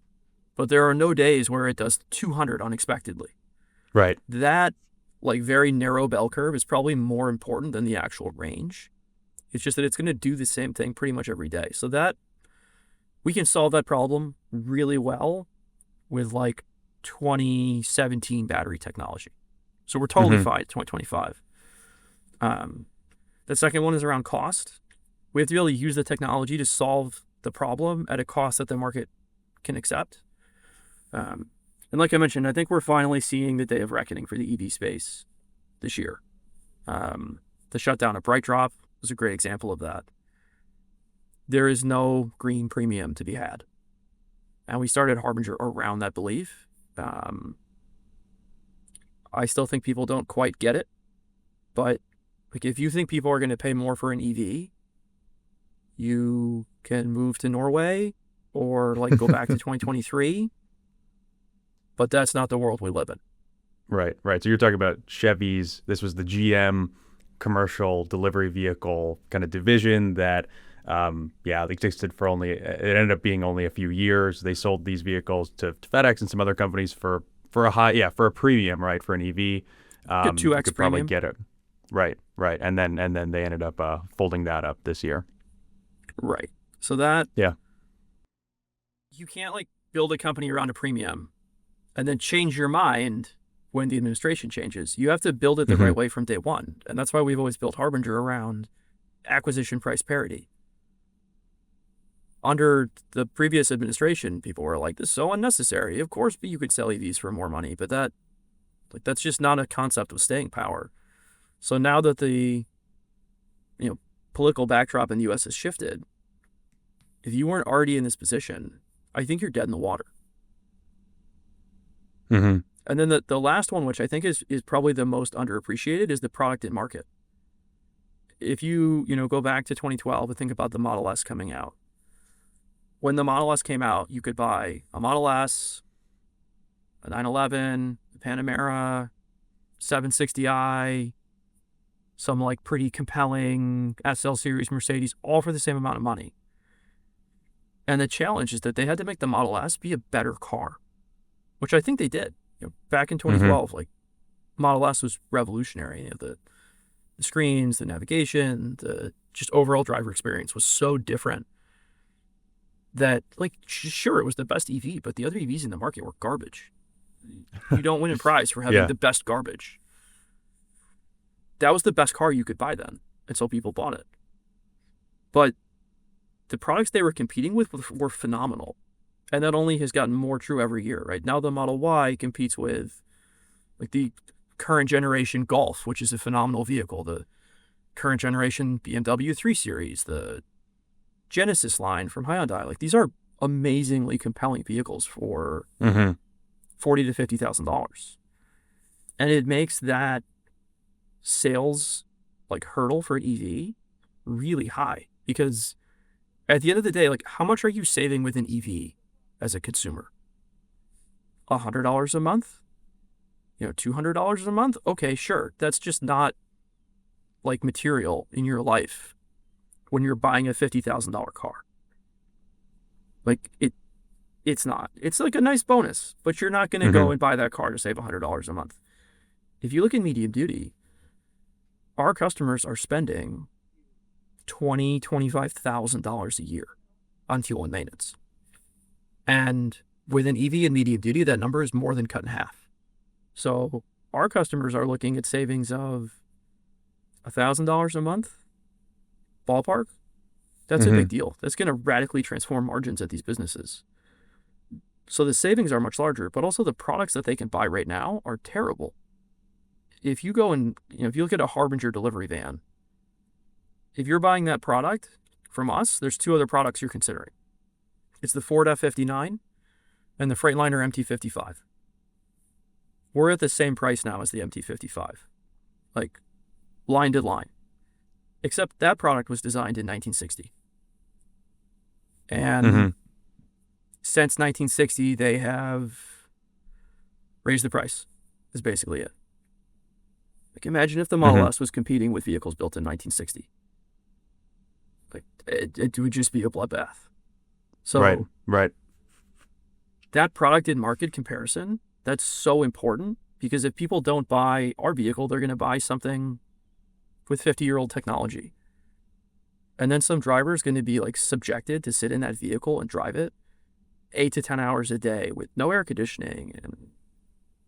[SPEAKER 1] but there are no days where it does 200 unexpectedly.
[SPEAKER 3] Right.
[SPEAKER 1] That like very narrow bell curve is probably more important than the actual range. It's just that it's going to do the same thing pretty much every day. So that we can solve that problem really well with like 2017 battery technology. So we're totally fine at 2025. The second one is around cost. We have to be able to use the technology to solve the problem at a cost that the market can accept. And like I mentioned, I think we're finally seeing the day of reckoning for the EV space this year. The shutdown of BrightDrop was a great example of that. There is no green premium to be had. And we started Harbinger around that belief. I still think people don't quite get it. But like if you think people are going to pay more for an EV, you can move to Norway or like go back to 2023. But that's not the world we live in.
[SPEAKER 3] Right. So you're talking about Chevys. This was the GM commercial delivery vehicle kind of division that, existed for it ended up being only a few years. They sold these vehicles to FedEx and some other companies for a premium, right, for an EV.
[SPEAKER 1] Get 2x
[SPEAKER 3] could
[SPEAKER 1] premium.
[SPEAKER 3] Probably get it. Right. And then they ended up folding that up this year.
[SPEAKER 1] Right. So that you can't like build a company around a premium and then change your mind when the administration changes. You have to build it the right way from day one. And that's why we've always built Harbinger around acquisition price parity. under the previous administration, people were like, this is so unnecessary. Of course, you could sell EVs for more money, but that's just not a concept of staying power. So now that the political backdrop in the U.S. has shifted, if you weren't already in this position, I think you're dead in the water.
[SPEAKER 3] Mm-hmm.
[SPEAKER 1] And then the last one, which I think is probably the most underappreciated, is the product in market. If you go back to 2012 and think about the Model S coming out. When the Model S came out, you could buy a Model S, a 911, a Panamera, 760i, some like pretty compelling SL series Mercedes, all for the same amount of money. And the challenge is that they had to make the Model S be a better car, which I think they did. Back in 2012, like Model S was revolutionary. The screens, the navigation, the just overall driver experience was so different that, like, sure, it was the best EV, but the other EVs in the market were garbage. You don't win a prize for having the best garbage. That was the best car you could buy then, and so people bought it. But the products they were competing with were phenomenal, and that only has gotten more true every year, right? Now the Model Y competes with, like, the current generation Golf, which is a phenomenal vehicle, the current generation BMW 3 Series, the Genesis line from Hyundai. Like, these are amazingly compelling vehicles for $40,000 to $50,000. And it makes that sales, like, hurdle for an EV really high, because at the end of the day, like, how much are you saving with an EV as a consumer? $100 a month? $200 a month? Okay, sure. That's just not, like, material in your life when you're buying a $50,000 car. Like, it's not. It's like a nice bonus, but you're not going to go and buy that car to save $100 a month. If you look at medium duty, our customers are spending $20,000, $25,000 a year on fuel and maintenance. And with an EV and medium duty, that number is more than cut in half. So our customers are looking at savings of $1,000 a month, ballpark. That's a big deal. That's going to radically transform margins at these businesses. So the savings are much larger, but also the products that they can buy right now are terrible. If you go and, if you look at a Harbinger delivery van, if you're buying that product from us, there's two other products you're considering. It's the Ford F59 and the Freightliner MT55. We're at the same price now as the MT55, like line to line, except that product was designed in 1960. And since 1960, they have raised the price, is basically it. Like, imagine if the Model S was competing with vehicles built in 1960. Like, it would just be a bloodbath. So
[SPEAKER 3] right.
[SPEAKER 1] That product in market comparison, that's so important, because if people don't buy our vehicle, they're going to buy something with 50-year-old technology. And then some driver is going to be, like, subjected to sit in that vehicle and drive it 8 to 10 hours a day with no air conditioning and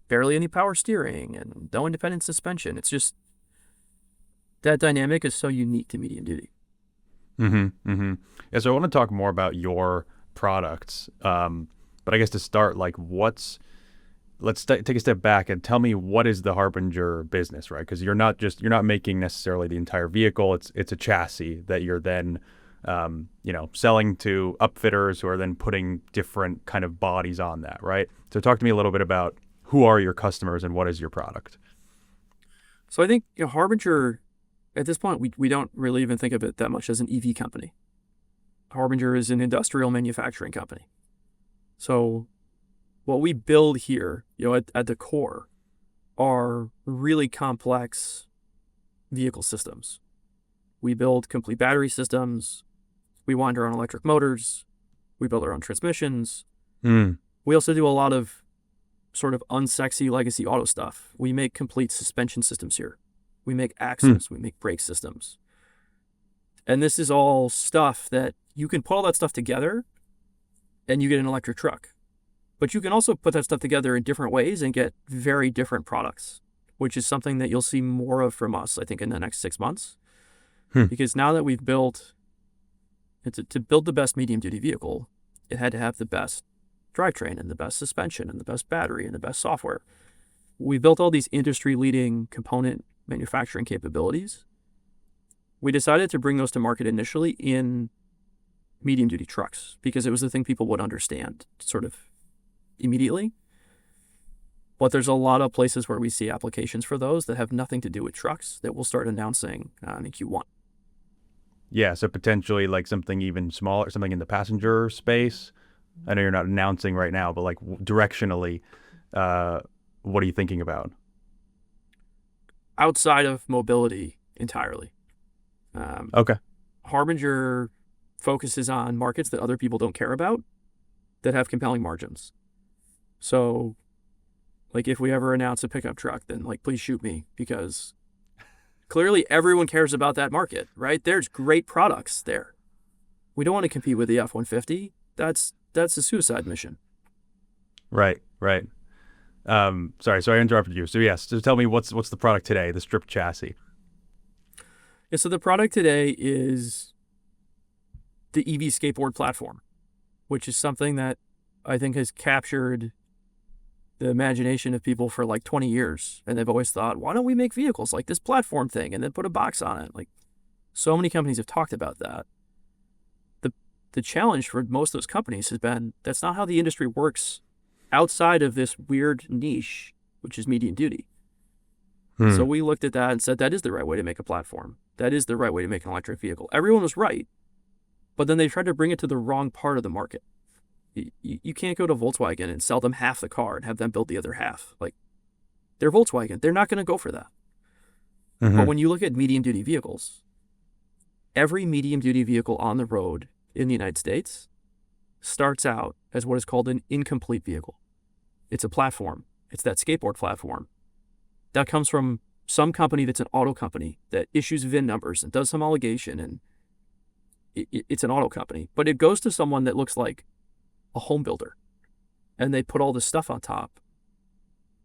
[SPEAKER 1] barely any power steering and no independent suspension. It's just, that dynamic is so unique to medium duty.
[SPEAKER 3] Yeah, so I want to talk more about your products. But I guess to start, like, let's take a step back and tell me, what is the Harbinger business, right? Because you're not making necessarily the entire vehicle. It's a chassis that you're then, selling to upfitters who are then putting different kind of bodies on that, right? So talk to me a little bit about who are your customers and what is your product?
[SPEAKER 1] So I think, Harbinger, at this point, we don't really even think of it that much as an EV company. Harbinger is an industrial manufacturing company. So what we build here, at the core, are really complex vehicle systems. We build complete battery systems. We wind our own electric motors. We build our own transmissions. We also do a lot of sort of unsexy legacy auto stuff. We make complete suspension systems here. We make axles. We make brake systems. And this is all stuff that you can put all that stuff together and you get an electric truck. But you can also put that stuff together in different ways and get very different products, which is something that you'll see more of from us, I think, in the next 6 months. Because now that we've built, To build the best medium-duty vehicle, it had to have the best drivetrain and the best suspension and the best battery and the best software. We built all these industry-leading component manufacturing capabilities. We decided to bring those to market initially in medium-duty trucks because it was the thing people would understand sort of immediately. But there's a lot of places where we see applications for those that have nothing to do with trucks that we'll start announcing in Q1.
[SPEAKER 3] Yeah, so potentially like something even smaller, something in the passenger space. I know you're not announcing right now, but like directionally, what are you thinking about?
[SPEAKER 1] Outside of mobility entirely.
[SPEAKER 3] Okay.
[SPEAKER 1] Harbinger focuses on markets that other people don't care about that have compelling margins. So, like, if we ever announce a pickup truck, then, like, please shoot me because clearly everyone cares about that market, right? There's great products there. We don't want to compete with the F-150. That's a suicide mission.
[SPEAKER 3] Right. Sorry, so I interrupted you. So yes, so tell me what's the product today, the stripped chassis.
[SPEAKER 1] Yeah, so the product today is the EV skateboard platform, which is something that I think has captured the imagination of people for like 20 years. And they've always thought, why don't we make vehicles like this platform thing and then put a box on it? Like, so many companies have talked about that. The challenge for most of those companies has been that's not how the industry works outside of this weird niche, which is medium duty. So we looked at that and said, that is the right way to make a platform. That is the right way to make an electric vehicle. Everyone was right, but then they tried to bring it to the wrong part of the market. You can't go to Volkswagen and sell them half the car and have them build the other half. Like, they're Volkswagen. They're not going to go for that. But when you look at medium-duty vehicles, every medium-duty vehicle on the road in the United States starts out as what is called an incomplete vehicle. It's a platform. It's that skateboard platform. That comes from some company that's an auto company that issues VIN numbers and does some homologation, and it's an auto company. But it goes to someone that looks like a home builder, and they put all this stuff on top,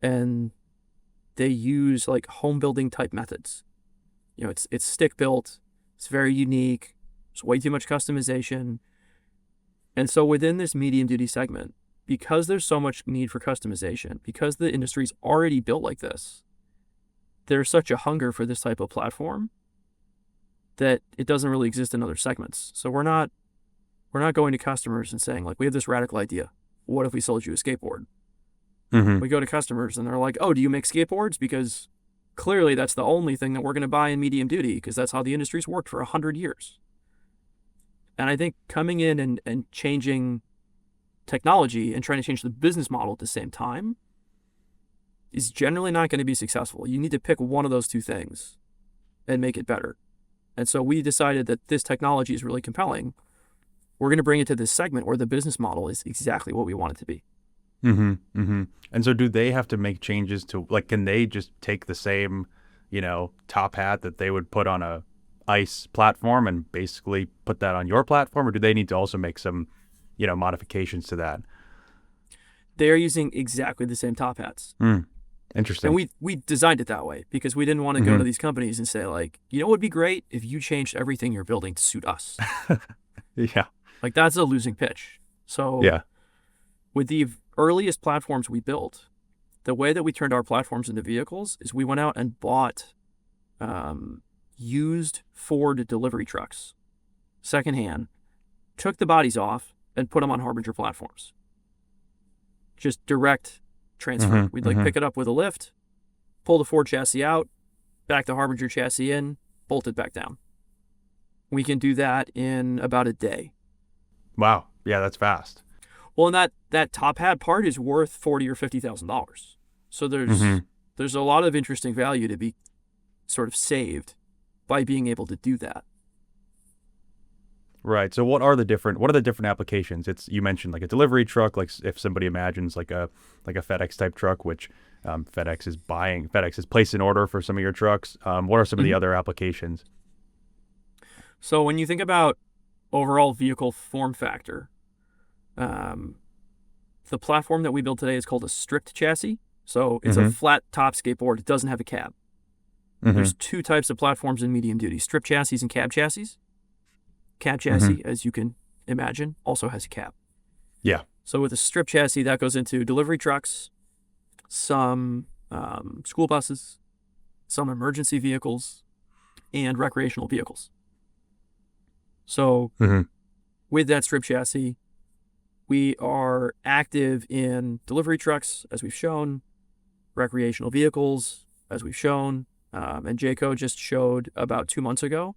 [SPEAKER 1] and they use like home building type methods. You know, it's stick built. It's very unique. There's way too much customization. And so within this medium duty segment, because there's so much need for customization, because the industry's already built like this, there's such a hunger for this type of platform that it doesn't really exist in other segments. So we're not going to customers and saying, like, we have this radical idea. What if we sold you a skateboard? We go to customers and they're like, oh, do you make skateboards? Because clearly that's the only thing that we're going to buy in medium duty because that's how the industry's worked for 100 years. And I think coming in and changing technology and trying to change the business model at the same time is generally not going to be successful. You need to pick one of those two things and make it better. And so we decided that this technology is really compelling. We're going to bring it to this segment where the business model is exactly what we want it to be.
[SPEAKER 3] And so do they have to make changes to, like, can they just take the same, top hat that they would put on a ICE platform and basically put that on your platform, or do they need to also make some, modifications to that?
[SPEAKER 1] They are using exactly the same top hats.
[SPEAKER 3] Interesting.
[SPEAKER 1] And we designed it that way because we didn't want to go to these companies and say, like, what would be great if you changed everything you're building to suit us.
[SPEAKER 3] Yeah.
[SPEAKER 1] Like, that's a losing pitch. So
[SPEAKER 3] yeah.
[SPEAKER 1] With the earliest platforms we built, the way that we turned our platforms into vehicles is we went out and bought used Ford delivery trucks, secondhand, took the bodies off and put them on Harbinger platforms. Just direct transfer. We'd pick it up with a lift, pull the Ford chassis out, back the Harbinger chassis in, bolt it back down. We can do that in about a day.
[SPEAKER 3] Wow. Yeah, that's fast.
[SPEAKER 1] Well, and that top hat part is worth $40,000 or $50,000. So there's a lot of interesting value to be sort of saved by being able to do that.
[SPEAKER 3] Right. So what are the different applications? You mentioned like a delivery truck, like if somebody imagines like a FedEx type truck, which FedEx has placed an order for some of your trucks. What are some of the other applications?
[SPEAKER 1] So when you think about overall vehicle form factor, the platform that we build today is called a stripped chassis. So it's a flat top skateboard. It doesn't have a cab. There's two types of platforms in medium duty, strip chassis and cab chassis. Cab chassis, as you can imagine, also has a cab.
[SPEAKER 3] Yeah.
[SPEAKER 1] So with a strip chassis, that goes into delivery trucks, some school buses, some emergency vehicles, and recreational vehicles. So with that strip chassis, we are active in delivery trucks, as we've shown, recreational vehicles, as we've shown, and Jayco just showed about 2 months ago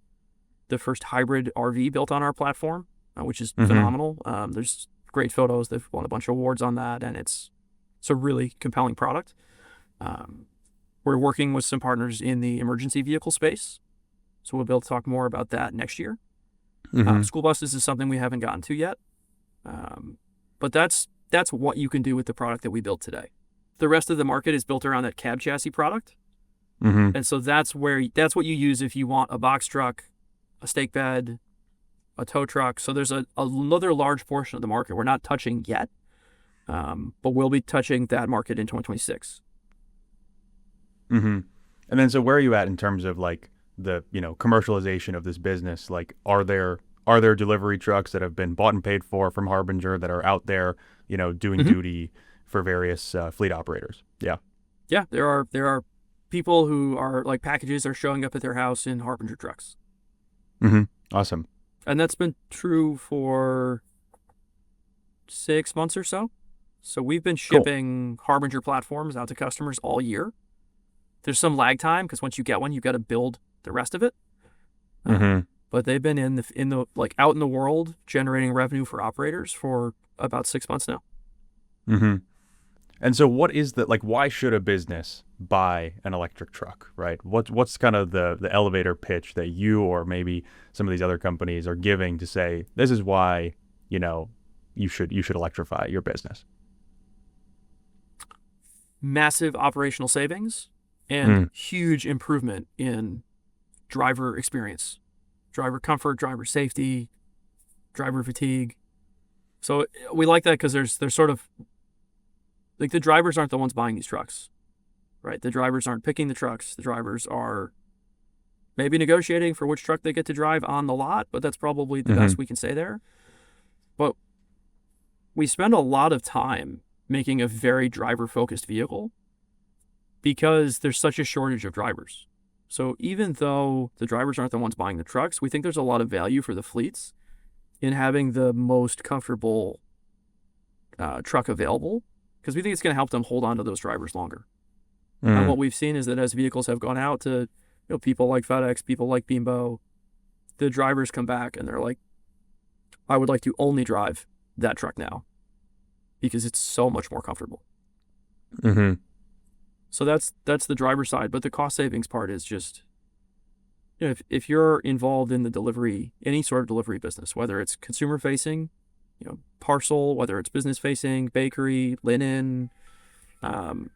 [SPEAKER 1] the first hybrid RV built on our platform, which is phenomenal. There's great photos. They've won a bunch of awards on that, and it's a really compelling product. We're working with some partners in the emergency vehicle space, so we'll be able to talk more about that next year. School buses is something we haven't gotten to yet, but that's what you can do with the product that we built today. The rest of the market is built around that cab chassis product, and so that's what you use if you want a box truck, a stake bed, a tow truck. So there's another large portion of the market we're not touching yet, but we'll be touching that market in 2026.
[SPEAKER 3] And then, so where are you at in terms of like the commercialization of this business? Like, are there delivery trucks that have been bought and paid for from Harbinger that are out there, doing duty for various fleet operators? Yeah.
[SPEAKER 1] There are people who are like packages are showing up at their house in Harbinger trucks.
[SPEAKER 3] Awesome.
[SPEAKER 1] And that's been true for 6 months or so. So we've been shipping Harbinger platforms out to customers all year. There's some lag time because once you get one, you've got to build the rest of it. But they've been in the like out in the world generating revenue for operators for about 6 months now.
[SPEAKER 3] And so what is why should a business buy an electric truck, right? What's kind of the elevator pitch that you or maybe some of these other companies are giving to say, this is why, you should electrify your business?
[SPEAKER 1] Massive operational savings and huge improvement in driver experience, driver comfort, driver safety, driver fatigue. So we like that because there's sort of like the drivers aren't the ones buying these trucks, right? The drivers aren't picking the trucks. The drivers are maybe negotiating for which truck they get to drive on the lot, but that's probably the best we can say there. But we spend a lot of time making a very driver-focused vehicle because there's such a shortage of drivers. So even though the drivers aren't the ones buying the trucks, we think there's a lot of value for the fleets in having the most comfortable truck available, because we think it's going to help them hold on to those drivers longer. And what we've seen is that as vehicles have gone out to people like FedEx, people like Bimbo, the drivers come back and they're like, I would like to only drive that truck now because it's so much more comfortable. So that's the driver side, but the cost savings part is just, if you're involved in the delivery, any sort of delivery business, whether it's consumer facing, parcel, whether it's business facing, bakery, linen, the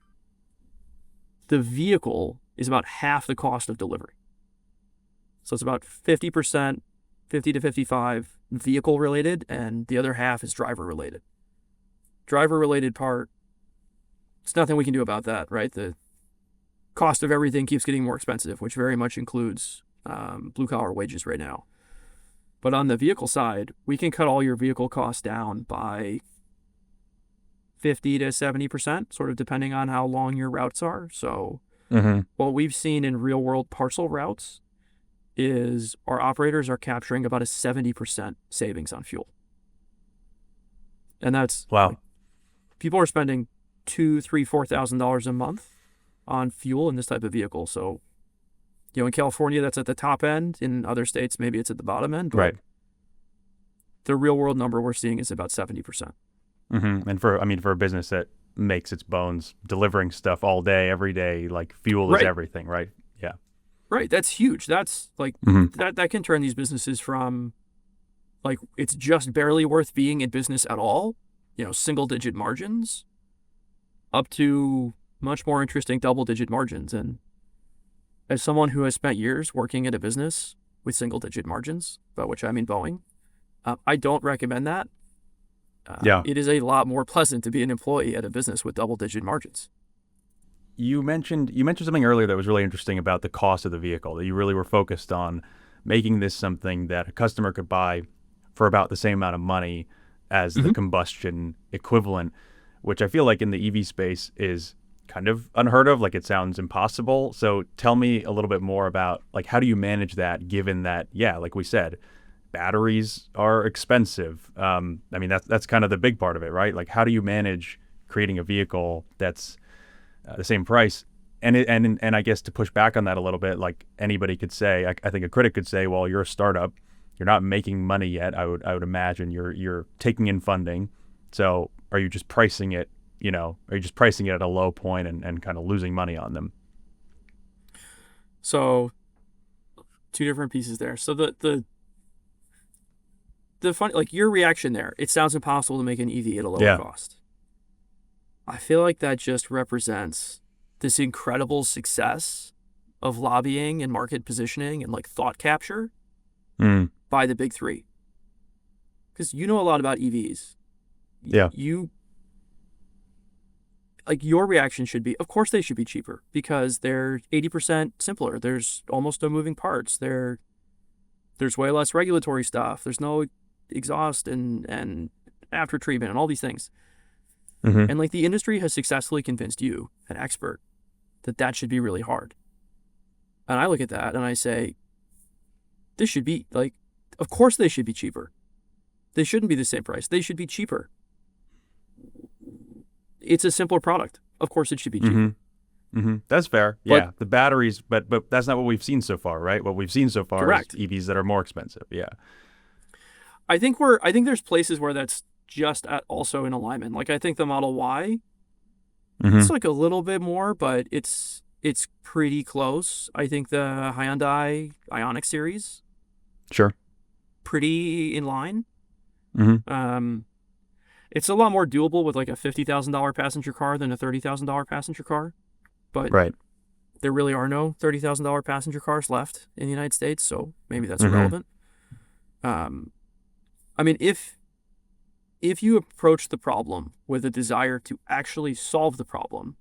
[SPEAKER 1] vehicle is about half the cost of delivery. So it's about 50%, 50 to 55 vehicle related, and the other half is driver related. Driver related part, it's nothing we can do about that, right? The cost of everything keeps getting more expensive, which very much includes blue collar wages right now. But on the vehicle side, we can cut all your vehicle costs down by 50 to 70%, sort of depending on how long your routes are. So what we've seen in real world parcel routes is our operators are capturing about a 70% savings on fuel. And that's
[SPEAKER 3] wow.
[SPEAKER 1] People are spending $2,000, $3,000, $4,000 a month on fuel in this type of vehicle. So, in California, that's at the top end. In other states, maybe it's at the bottom end. But
[SPEAKER 3] right.
[SPEAKER 1] The real world number we're seeing is about 70%.
[SPEAKER 3] And for a business that makes its bones delivering stuff all day, every day, like fuel is everything, right? Yeah.
[SPEAKER 1] Right. That's huge. That's like that can turn these businesses from like it's just barely worth being in business at all, single digit margins, up to much more interesting double digit margins. And as someone who has spent years working at a business with single digit margins, by which I mean Boeing, I don't recommend that. It is a lot more pleasant to be an employee at a business with double digit margins.
[SPEAKER 3] You mentioned something earlier that was really interesting about the cost of the vehicle, that you really were focused on making this something that a customer could buy for about the same amount of money as the combustion equivalent, which I feel like in the EV space is kind of unheard of. Like, it sounds impossible. So tell me a little bit more about, like, how do you manage that, given that, yeah, like we said, batteries are expensive. I mean, that's kind of the big part of it, right? Like, how do you manage creating a vehicle that's the same price? And I guess to push back on that a little bit, like anybody could say, I think a critic could say, well, you're a startup, you're not making money yet. I would imagine you're taking in funding. So are you just pricing it? Are you just pricing it at a low point and kind of losing money on them?
[SPEAKER 1] So, two different pieces there. So the fun, like your reaction there, it sounds impossible to make an EV at a lower cost. I feel like that just represents this incredible success of lobbying and market positioning and like thought capture by the big three. Because you know a lot about EVs.
[SPEAKER 3] Yeah.
[SPEAKER 1] Your reaction should be, of course they should be cheaper because they're 80% simpler. There's almost no moving parts. There's way less regulatory stuff. There's no exhaust and after treatment and all these things. And like the industry has successfully convinced you, an expert, that should be really hard. And I look at that and I say, this should be like, of course they should be cheaper. They shouldn't be the same price. They should be cheaper. It's a simpler product. Of course it should be cheaper.
[SPEAKER 3] That's fair. Yeah, the batteries, but that's not what we've seen so far, right? What we've seen so far
[SPEAKER 1] Correct.
[SPEAKER 3] is EVs that are more expensive. Yeah.
[SPEAKER 1] I think there's places where that's just also in alignment. Like I think the Model Y, it's like a little bit more, but it's pretty close. I think the Hyundai Ioniq series,
[SPEAKER 3] Sure.
[SPEAKER 1] pretty in line. It's a lot more doable with like a $50,000 passenger car than a $30,000 passenger car. But
[SPEAKER 3] Right.
[SPEAKER 1] there really are no $30,000 passenger cars left in the United States, so maybe that's irrelevant. I mean, if you approach the problem with a desire to actually solve the problem,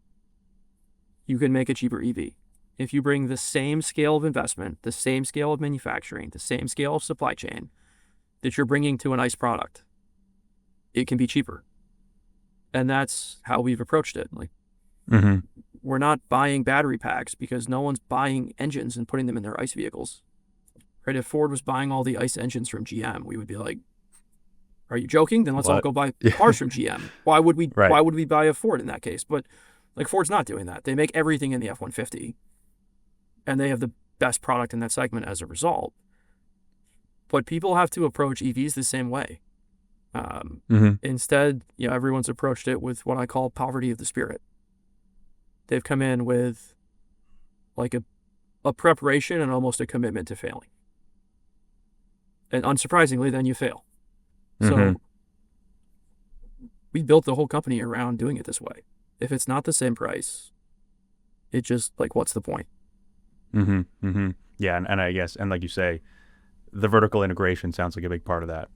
[SPEAKER 1] you can make a cheaper EV. If you bring the same scale of investment, the same scale of manufacturing, the same scale of supply chain that you're bringing to an ICE product, it can be cheaper. And that's how we've approached it. Like, we're not buying battery packs because no one's buying engines and putting them in their ICE vehicles. Right? If Ford was buying all the ICE engines from GM, we would be like, are you joking? Then let's all go buy cars from GM. Why would we buy a Ford in that case? But like Ford's not doing that. They make everything in the F-150 and they have the best product in that segment as a result. But people have to approach EVs the same way. Instead, everyone's approached it with what I call poverty of the spirit. They've come in with like a preparation and almost a commitment to failing. And unsurprisingly, then you fail. So we built the whole company around doing it this way. If it's not the same price, it just like, what's the point?
[SPEAKER 3] Yeah, and I guess, and like you say, the vertical integration sounds like a big part of that.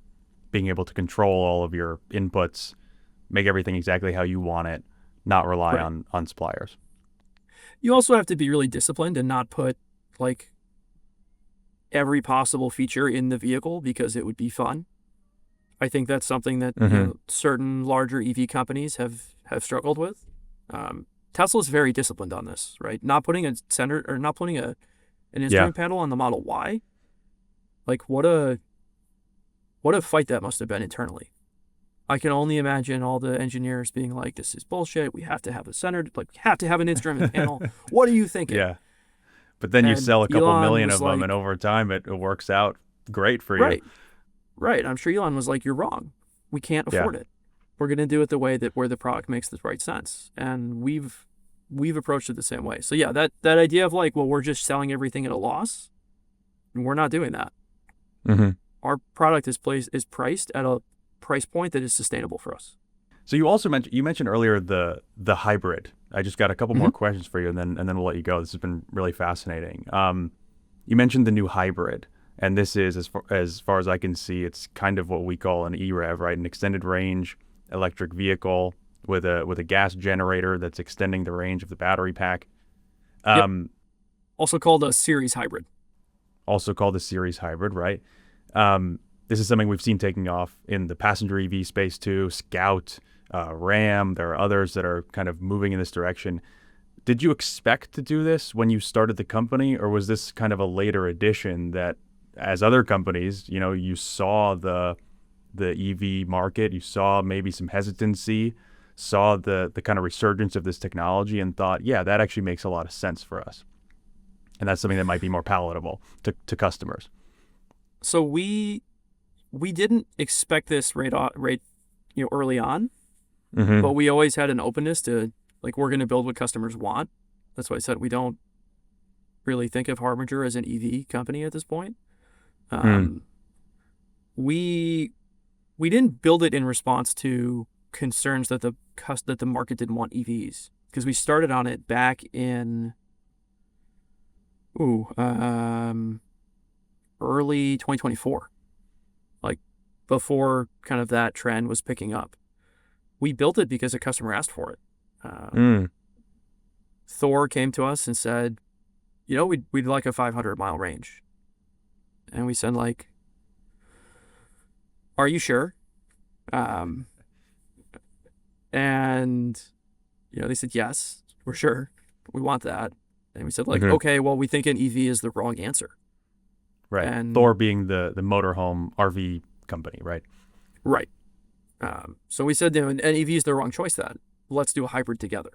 [SPEAKER 3] Being able to control all of your inputs, make everything exactly how you want it, not rely on suppliers.
[SPEAKER 1] You also have to be really disciplined and not put like every possible feature in the vehicle because it would be fun. I think that's something that certain larger EV companies have struggled with. Tesla's very disciplined on this, right? Not putting an instrument panel on the Model Y. Like what a fight that must have been internally. I can only imagine all the engineers being like, "This is bullshit. We have to have we have to have an instrument panel. What are you thinking?"
[SPEAKER 3] Yeah, but then you sell a couple million of them, and over time it works out great for you.
[SPEAKER 1] Right. I'm sure Elon was like, "You're wrong. We can't afford it. We're going to do it the way where the product makes the right sense." And we've approached it the same way. So yeah, that idea of like, well, we're just selling everything at a loss. We're not doing that. Our product is priced at a price point that is sustainable for us.
[SPEAKER 3] So you also mentioned earlier the hybrid. I just got a couple more questions for you, and then we'll let you go. This has been really fascinating. You mentioned the new hybrid, and this is as far as I can see, it's kind of what we call an EREV, right? An extended range electric vehicle with a gas generator that's extending the range of the battery pack.
[SPEAKER 1] Also called a series hybrid.
[SPEAKER 3] also called the Series Hybrid, right? This is something we've seen taking off in the passenger EV space too. Scout, Ram, there are others that are kind of moving in this direction. Did you expect to do this when you started the company, or was this kind of a later addition that, as other companies, you saw the EV market, you saw maybe some hesitancy, saw the kind of resurgence of this technology and thought, yeah, that actually makes a lot of sense for us. And that's something that might be more palatable to customers.
[SPEAKER 1] So we didn't expect this right early on, but we always had an openness to, like, we're going to build what customers want. That's why I said we don't really think of Harbinger as an EV company at this point. We didn't build it in response to concerns that the market didn't want EVs, because we started on it back in early 2024, like before kind of that trend was picking up. We built it because a customer asked for it. Thor came to us and said, we'd like a 500-mile range. And we said, like, are you sure? And they said, yes, we're sure. We want that. And we said, like, okay, well, we think an EV is the wrong answer.
[SPEAKER 3] Right.
[SPEAKER 1] And
[SPEAKER 3] Thor being the motorhome RV company, right?
[SPEAKER 1] Right. So we said, an EV is the wrong choice then. Let's do a hybrid together.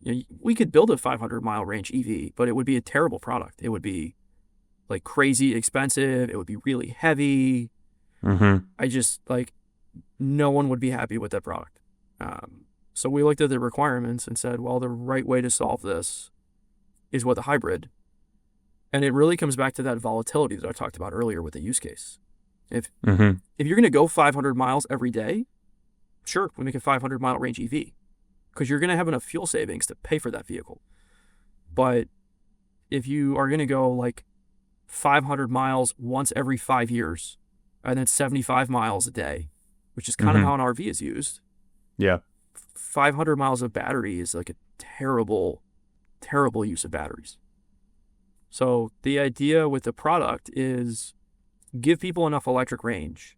[SPEAKER 1] We could build a 500-mile range EV, but it would be a terrible product. It would be, like, crazy expensive. It would be really heavy. I just, like, no one would be happy with that product. So we looked at the requirements and said, well, the right way to solve this is with a hybrid. And it really comes back to that volatility that I talked about earlier with the use case. If you're going to go 500 miles every day, sure, we make a 500-mile range EV, because you're going to have enough fuel savings to pay for that vehicle. But if you are going to go, like, 500 miles once every 5 years, and then 75 miles a day, which is kind of how an RV is used.
[SPEAKER 3] Yeah.
[SPEAKER 1] 500 miles of battery is, like, a terrible, terrible use of batteries. So the idea with the product is give people enough electric range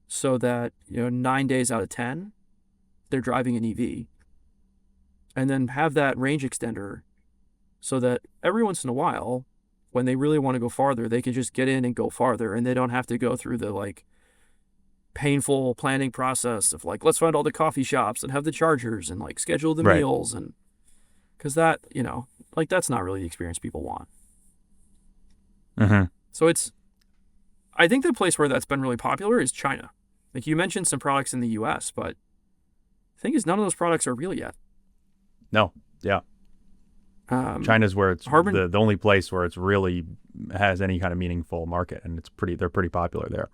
[SPEAKER 1] so that, 9 days out of 10, they're driving an EV. And then have that range extender so that every once in a while, when they really want to go farther, they can just get in and go farther, and they don't have to go through the, like, painful planning process of, like, let's find all the coffee shops and have the chargers and, like, schedule the meals, and because that, like, that's not really the experience people want. So I think the place where that's been really popular is China. Like, you mentioned some products in the US, but the thing is, none of those products are real yet.
[SPEAKER 3] No. Yeah. China's where it's the only place where it's really has any kind of meaningful market, and they're pretty popular there.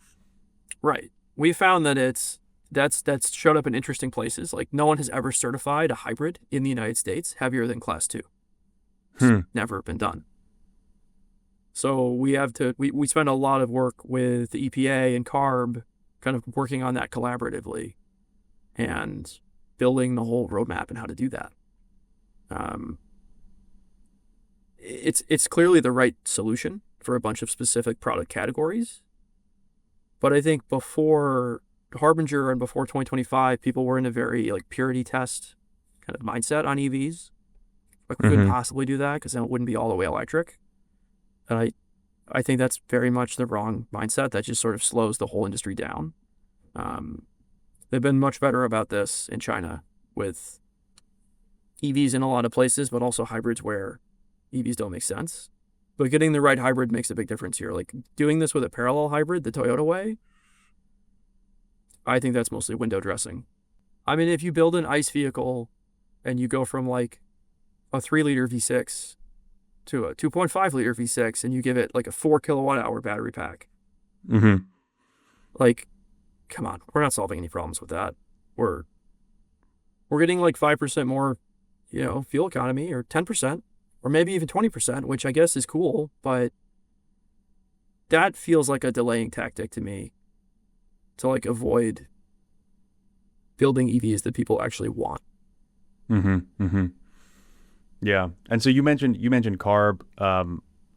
[SPEAKER 3] Right.
[SPEAKER 1] We found that that's showed up in interesting places. Like, no one has ever certified a hybrid in the United States heavier than Class 2. It's never been done. So we spend a lot of work with the EPA and CARB, kind of working on that collaboratively and building the whole roadmap and how to do that. It's clearly the right solution for a bunch of specific product categories. But I think before Harbinger and before 2025, people were in a very, like, purity test kind of mindset on EVs. Like, we couldn't possibly do that because then it wouldn't be all the way electric. And I think that's very much the wrong mindset. That just sort of slows the whole industry down. They've been much better about this in China with EVs in a lot of places, but also hybrids where EVs don't make sense. But getting the right hybrid makes a big difference here. Like, doing this with a parallel hybrid, the Toyota way, I think that's mostly window dressing. I mean, if you build an ICE vehicle and you go from, like, a 3-liter V6 to a 2.5-liter V6 and you give it, like, a 4 kilowatt-hour battery pack, like, come on, we're not solving any problems with that. We're getting, like, 5% more, fuel economy, or 10%. Or maybe even 20%, which I guess is cool, but that feels like a delaying tactic to me to, like, avoid building EVs that people actually want.
[SPEAKER 3] Yeah. And so you mentioned CARB.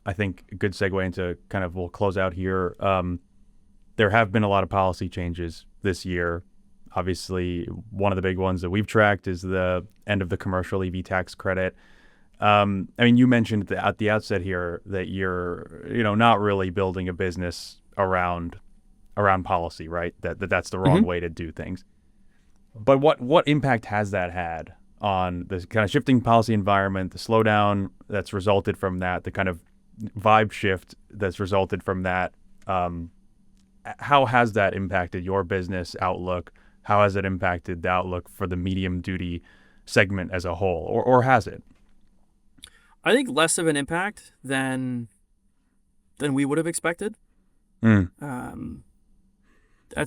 [SPEAKER 3] I think a good segue into kind of, we'll close out here. There have been a lot of policy changes this year. Obviously, one of the big ones that we've tracked is the end of the commercial EV tax credit. I mean, you mentioned at the outset here that you're, not really building a business around policy, right? That's the wrong way to do things. But what impact has that had on the kind of shifting policy environment, the slowdown that's resulted from that, the kind of vibe shift that's resulted from that? How has that impacted your business outlook? How has it impacted the outlook for the medium duty segment as a whole, or has it?
[SPEAKER 1] I think less of an impact than we would have expected. That's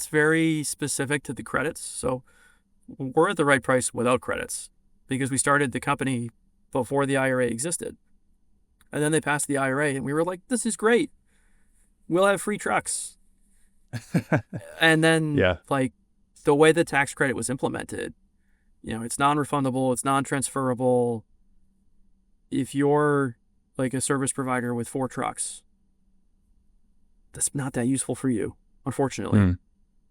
[SPEAKER 1] very specific to the credits. So we're at the right price without credits because we started the company before the IRA existed. And then they passed the IRA and we were like, this is great. We'll have free trucks. And then like the way the tax credit was implemented, it's non-refundable, it's non-transferable. If you're like a service provider with 4 trucks, that's not that useful for you, unfortunately.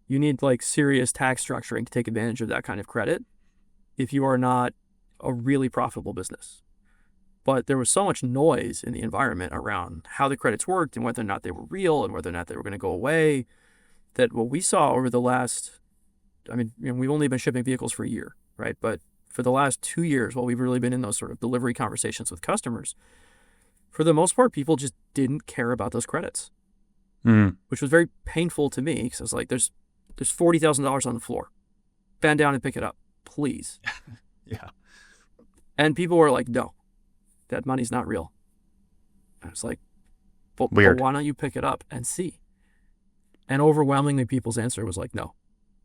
[SPEAKER 1] You need like serious tax structuring to take advantage of that kind of credit if you are not a really profitable business. But there was so much noise in the environment around how the credits worked and whether or not they were real and whether or not they were going to go away, that what we saw over the last, we've only been shipping vehicles for a year, right? But for the last 2 years, while we've really been in those sort of delivery conversations with customers, for the most part, people just didn't care about those credits, which was very painful to me because I was like, there's $40,000 on the floor. Bend down and pick it up, please.
[SPEAKER 3] Yeah.
[SPEAKER 1] And people were like, no, that money's not real. I was like, but why don't you pick it up and see? And overwhelmingly, people's answer was like, no,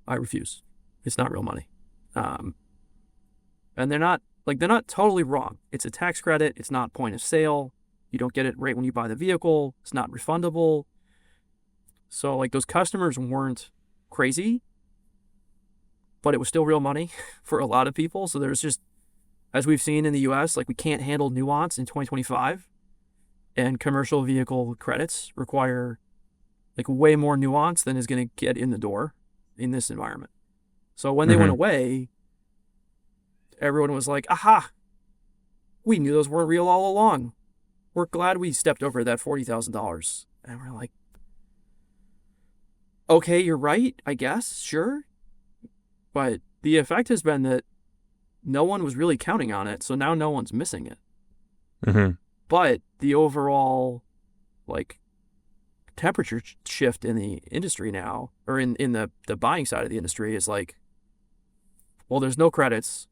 [SPEAKER 1] I refuse. It's not real money. And they're not totally wrong. It's a tax credit. It's not point of sale. You don't get it right when you buy the vehicle. It's not refundable. So like those customers weren't crazy, but it was still real money for a lot of people. So there's just, as we've seen in the US, like we can't handle nuance in 2025, and commercial vehicle credits require like way more nuance than is going to get in the door in this environment. So when they went away, everyone was like, aha, we knew those weren't real all along. We're glad we stepped over that $40,000. And we're like, okay, you're right, I guess, sure. But the effect has been that no one was really counting on it, so now no one's missing it. But the overall, like, temperature shift in the industry now, or in the buying side of the industry, is like, well, there's no credits.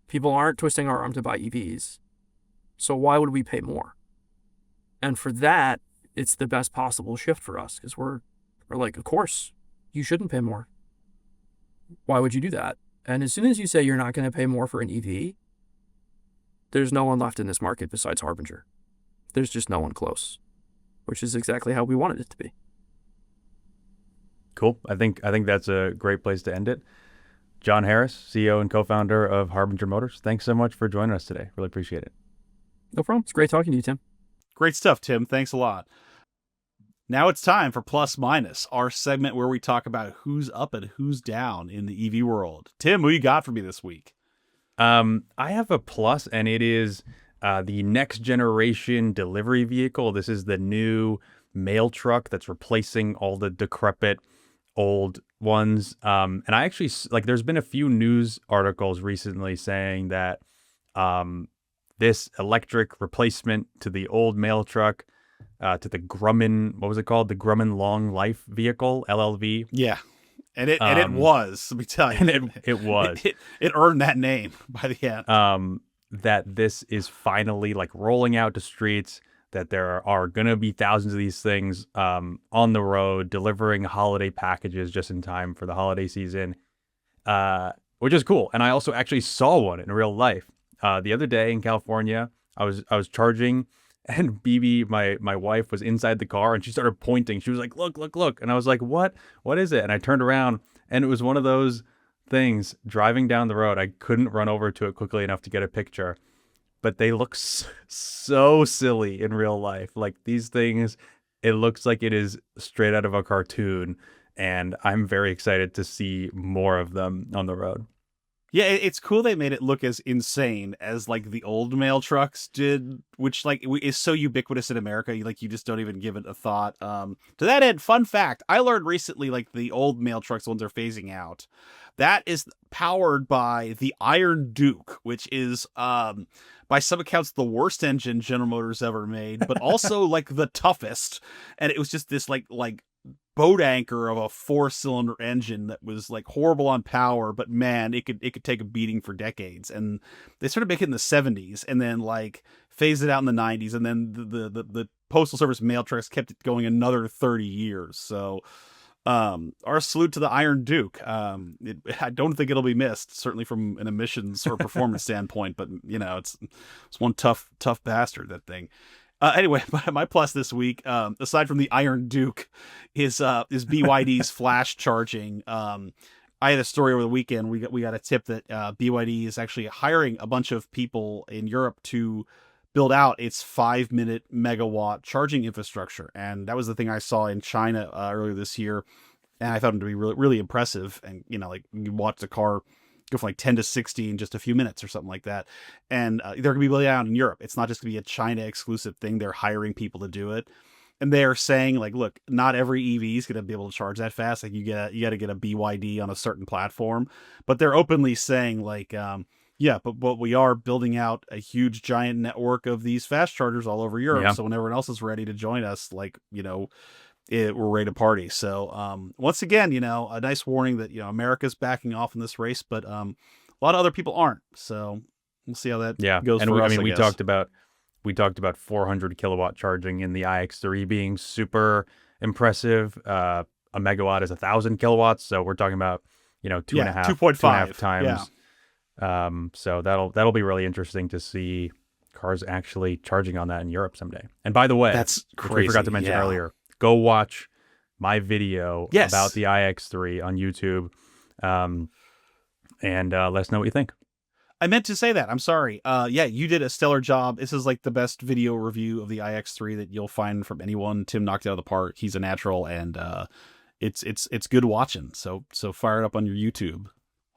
[SPEAKER 1] People aren't twisting our arm to buy EVs. So why would we pay more? And for that, it's the best possible shift for us because we're like, of course, you shouldn't pay more. Why would you do that? And as soon as you say you're not going to pay more for an EV, there's no one left in this market besides Harbinger. There's just no one close, which is exactly how we wanted it to be.
[SPEAKER 3] Cool. I think that's a great place to end it. John Harris, CEO and co-founder of Harbinger Motors, thanks so much for joining us today. Really appreciate it.
[SPEAKER 1] No problem. It's great talking to you, Tim.
[SPEAKER 2] Great stuff, Tim. Thanks a lot. Now it's time for Plus Minus, our segment where we talk about who's up and who's down in the EV world. Tim, who you got for me this week?
[SPEAKER 3] I have a plus, and it is the next generation delivery vehicle. This is the new mail truck that's replacing all the decrepit old ones. And I actually, there's been a few news articles recently saying that this electric replacement to the old mail truck, to the Grumman, what was it called? The Grumman Long Life Vehicle, LLV.
[SPEAKER 2] Yeah. And it was, let me tell you.
[SPEAKER 3] And it was.
[SPEAKER 2] It earned that name by the end.
[SPEAKER 3] That this is finally like rolling out to streets, that there are going to be thousands of these things on the road, delivering holiday packages just in time for the holiday season, which is cool. And I also actually saw one in real life. The other day in California, I was charging, and BB, my wife, was inside the car, and she started pointing. She was like, look, look, look. And I was like, what is it? And I turned around, and it was one of those things driving down the road. I couldn't run over to it quickly enough to get a picture, but they look so silly in real life. Like these things, it looks like it is straight out of a cartoon, and I'm very excited to see more of them on the road.
[SPEAKER 2] Yeah, it's cool they made it look as insane as like the old mail trucks did, which like is so ubiquitous in America. You just don't even give it a thought. To that end, fun fact: I learned recently, like the old mail trucks, the ones they're phasing out, that is powered by the Iron Duke, which is by some accounts the worst engine General Motors ever made, but also like the toughest. And it was just this like boat anchor of a 4-cylinder engine that was like horrible on power, but man, it could take a beating for decades. And they started making it in the 70s and then like phased it out in the 90s, and then the Postal Service mail trucks kept it going another 30 years. So our salute to the Iron Duke. I don't think it'll be missed, certainly from an emissions or performance standpoint, but you know, it's one tough bastard, that thing. Anyway, my plus this week, aside from the Iron Duke, is BYD's flash charging. I had a story over the weekend. We got a tip that BYD is actually hiring a bunch of people in Europe to build out its 5-minute megawatt charging infrastructure, and that was the thing I saw in China earlier this year, and I found it to be really, really impressive. And you know, like you watch the car go from like 10 to 60 in just a few minutes or something like that. And they're going to be building out in Europe. It's not just going to be a China exclusive thing. They're hiring people to do it. And they're saying like, look, not every EV is going to be able to charge that fast. Like you got to get a BYD on a certain platform, but they're openly saying like, yeah, but we are building out a huge giant network of these fast chargers all over Europe.
[SPEAKER 3] Yeah.
[SPEAKER 2] So when everyone else is ready to join us, like, you know, we're ready to party. So once again, you know, a nice warning that, you know, America's backing off in this race, but a lot of other people aren't. So we'll see how that goes.
[SPEAKER 3] And
[SPEAKER 2] for us,
[SPEAKER 3] I mean,
[SPEAKER 2] guess.
[SPEAKER 3] we talked about 400 kilowatt charging in the iX3 being super impressive. A megawatt is 1,000 kilowatts, so we're talking about, you know, 2.5 times.
[SPEAKER 2] Yeah.
[SPEAKER 3] So that'll be really interesting to see cars actually charging on that in Europe someday. And by the way,
[SPEAKER 2] that's crazy.
[SPEAKER 3] Which we forgot to mention earlier, go watch my video about the iX3 on YouTube, and let us know what you think.
[SPEAKER 2] I meant to say that. I'm sorry. Yeah, you did a stellar job. This is like the best video review of the iX3 that you'll find from anyone. Tim knocked it out of the park. He's a natural, and it's good watching. So fire it up on your YouTube.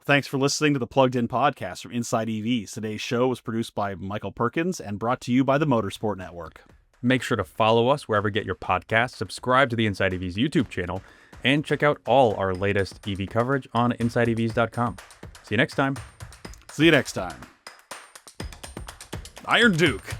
[SPEAKER 2] Thanks for listening to the Plugged In podcast from InsideEVs. Today's show was produced by Michael Perkins and brought to you by the Motorsport Network.
[SPEAKER 3] Make sure to follow us wherever you get your podcasts, subscribe to the InsideEVs YouTube channel, and check out all our latest EV coverage on InsideEVs.com. See you next time.
[SPEAKER 2] See you next time. Iron Duke.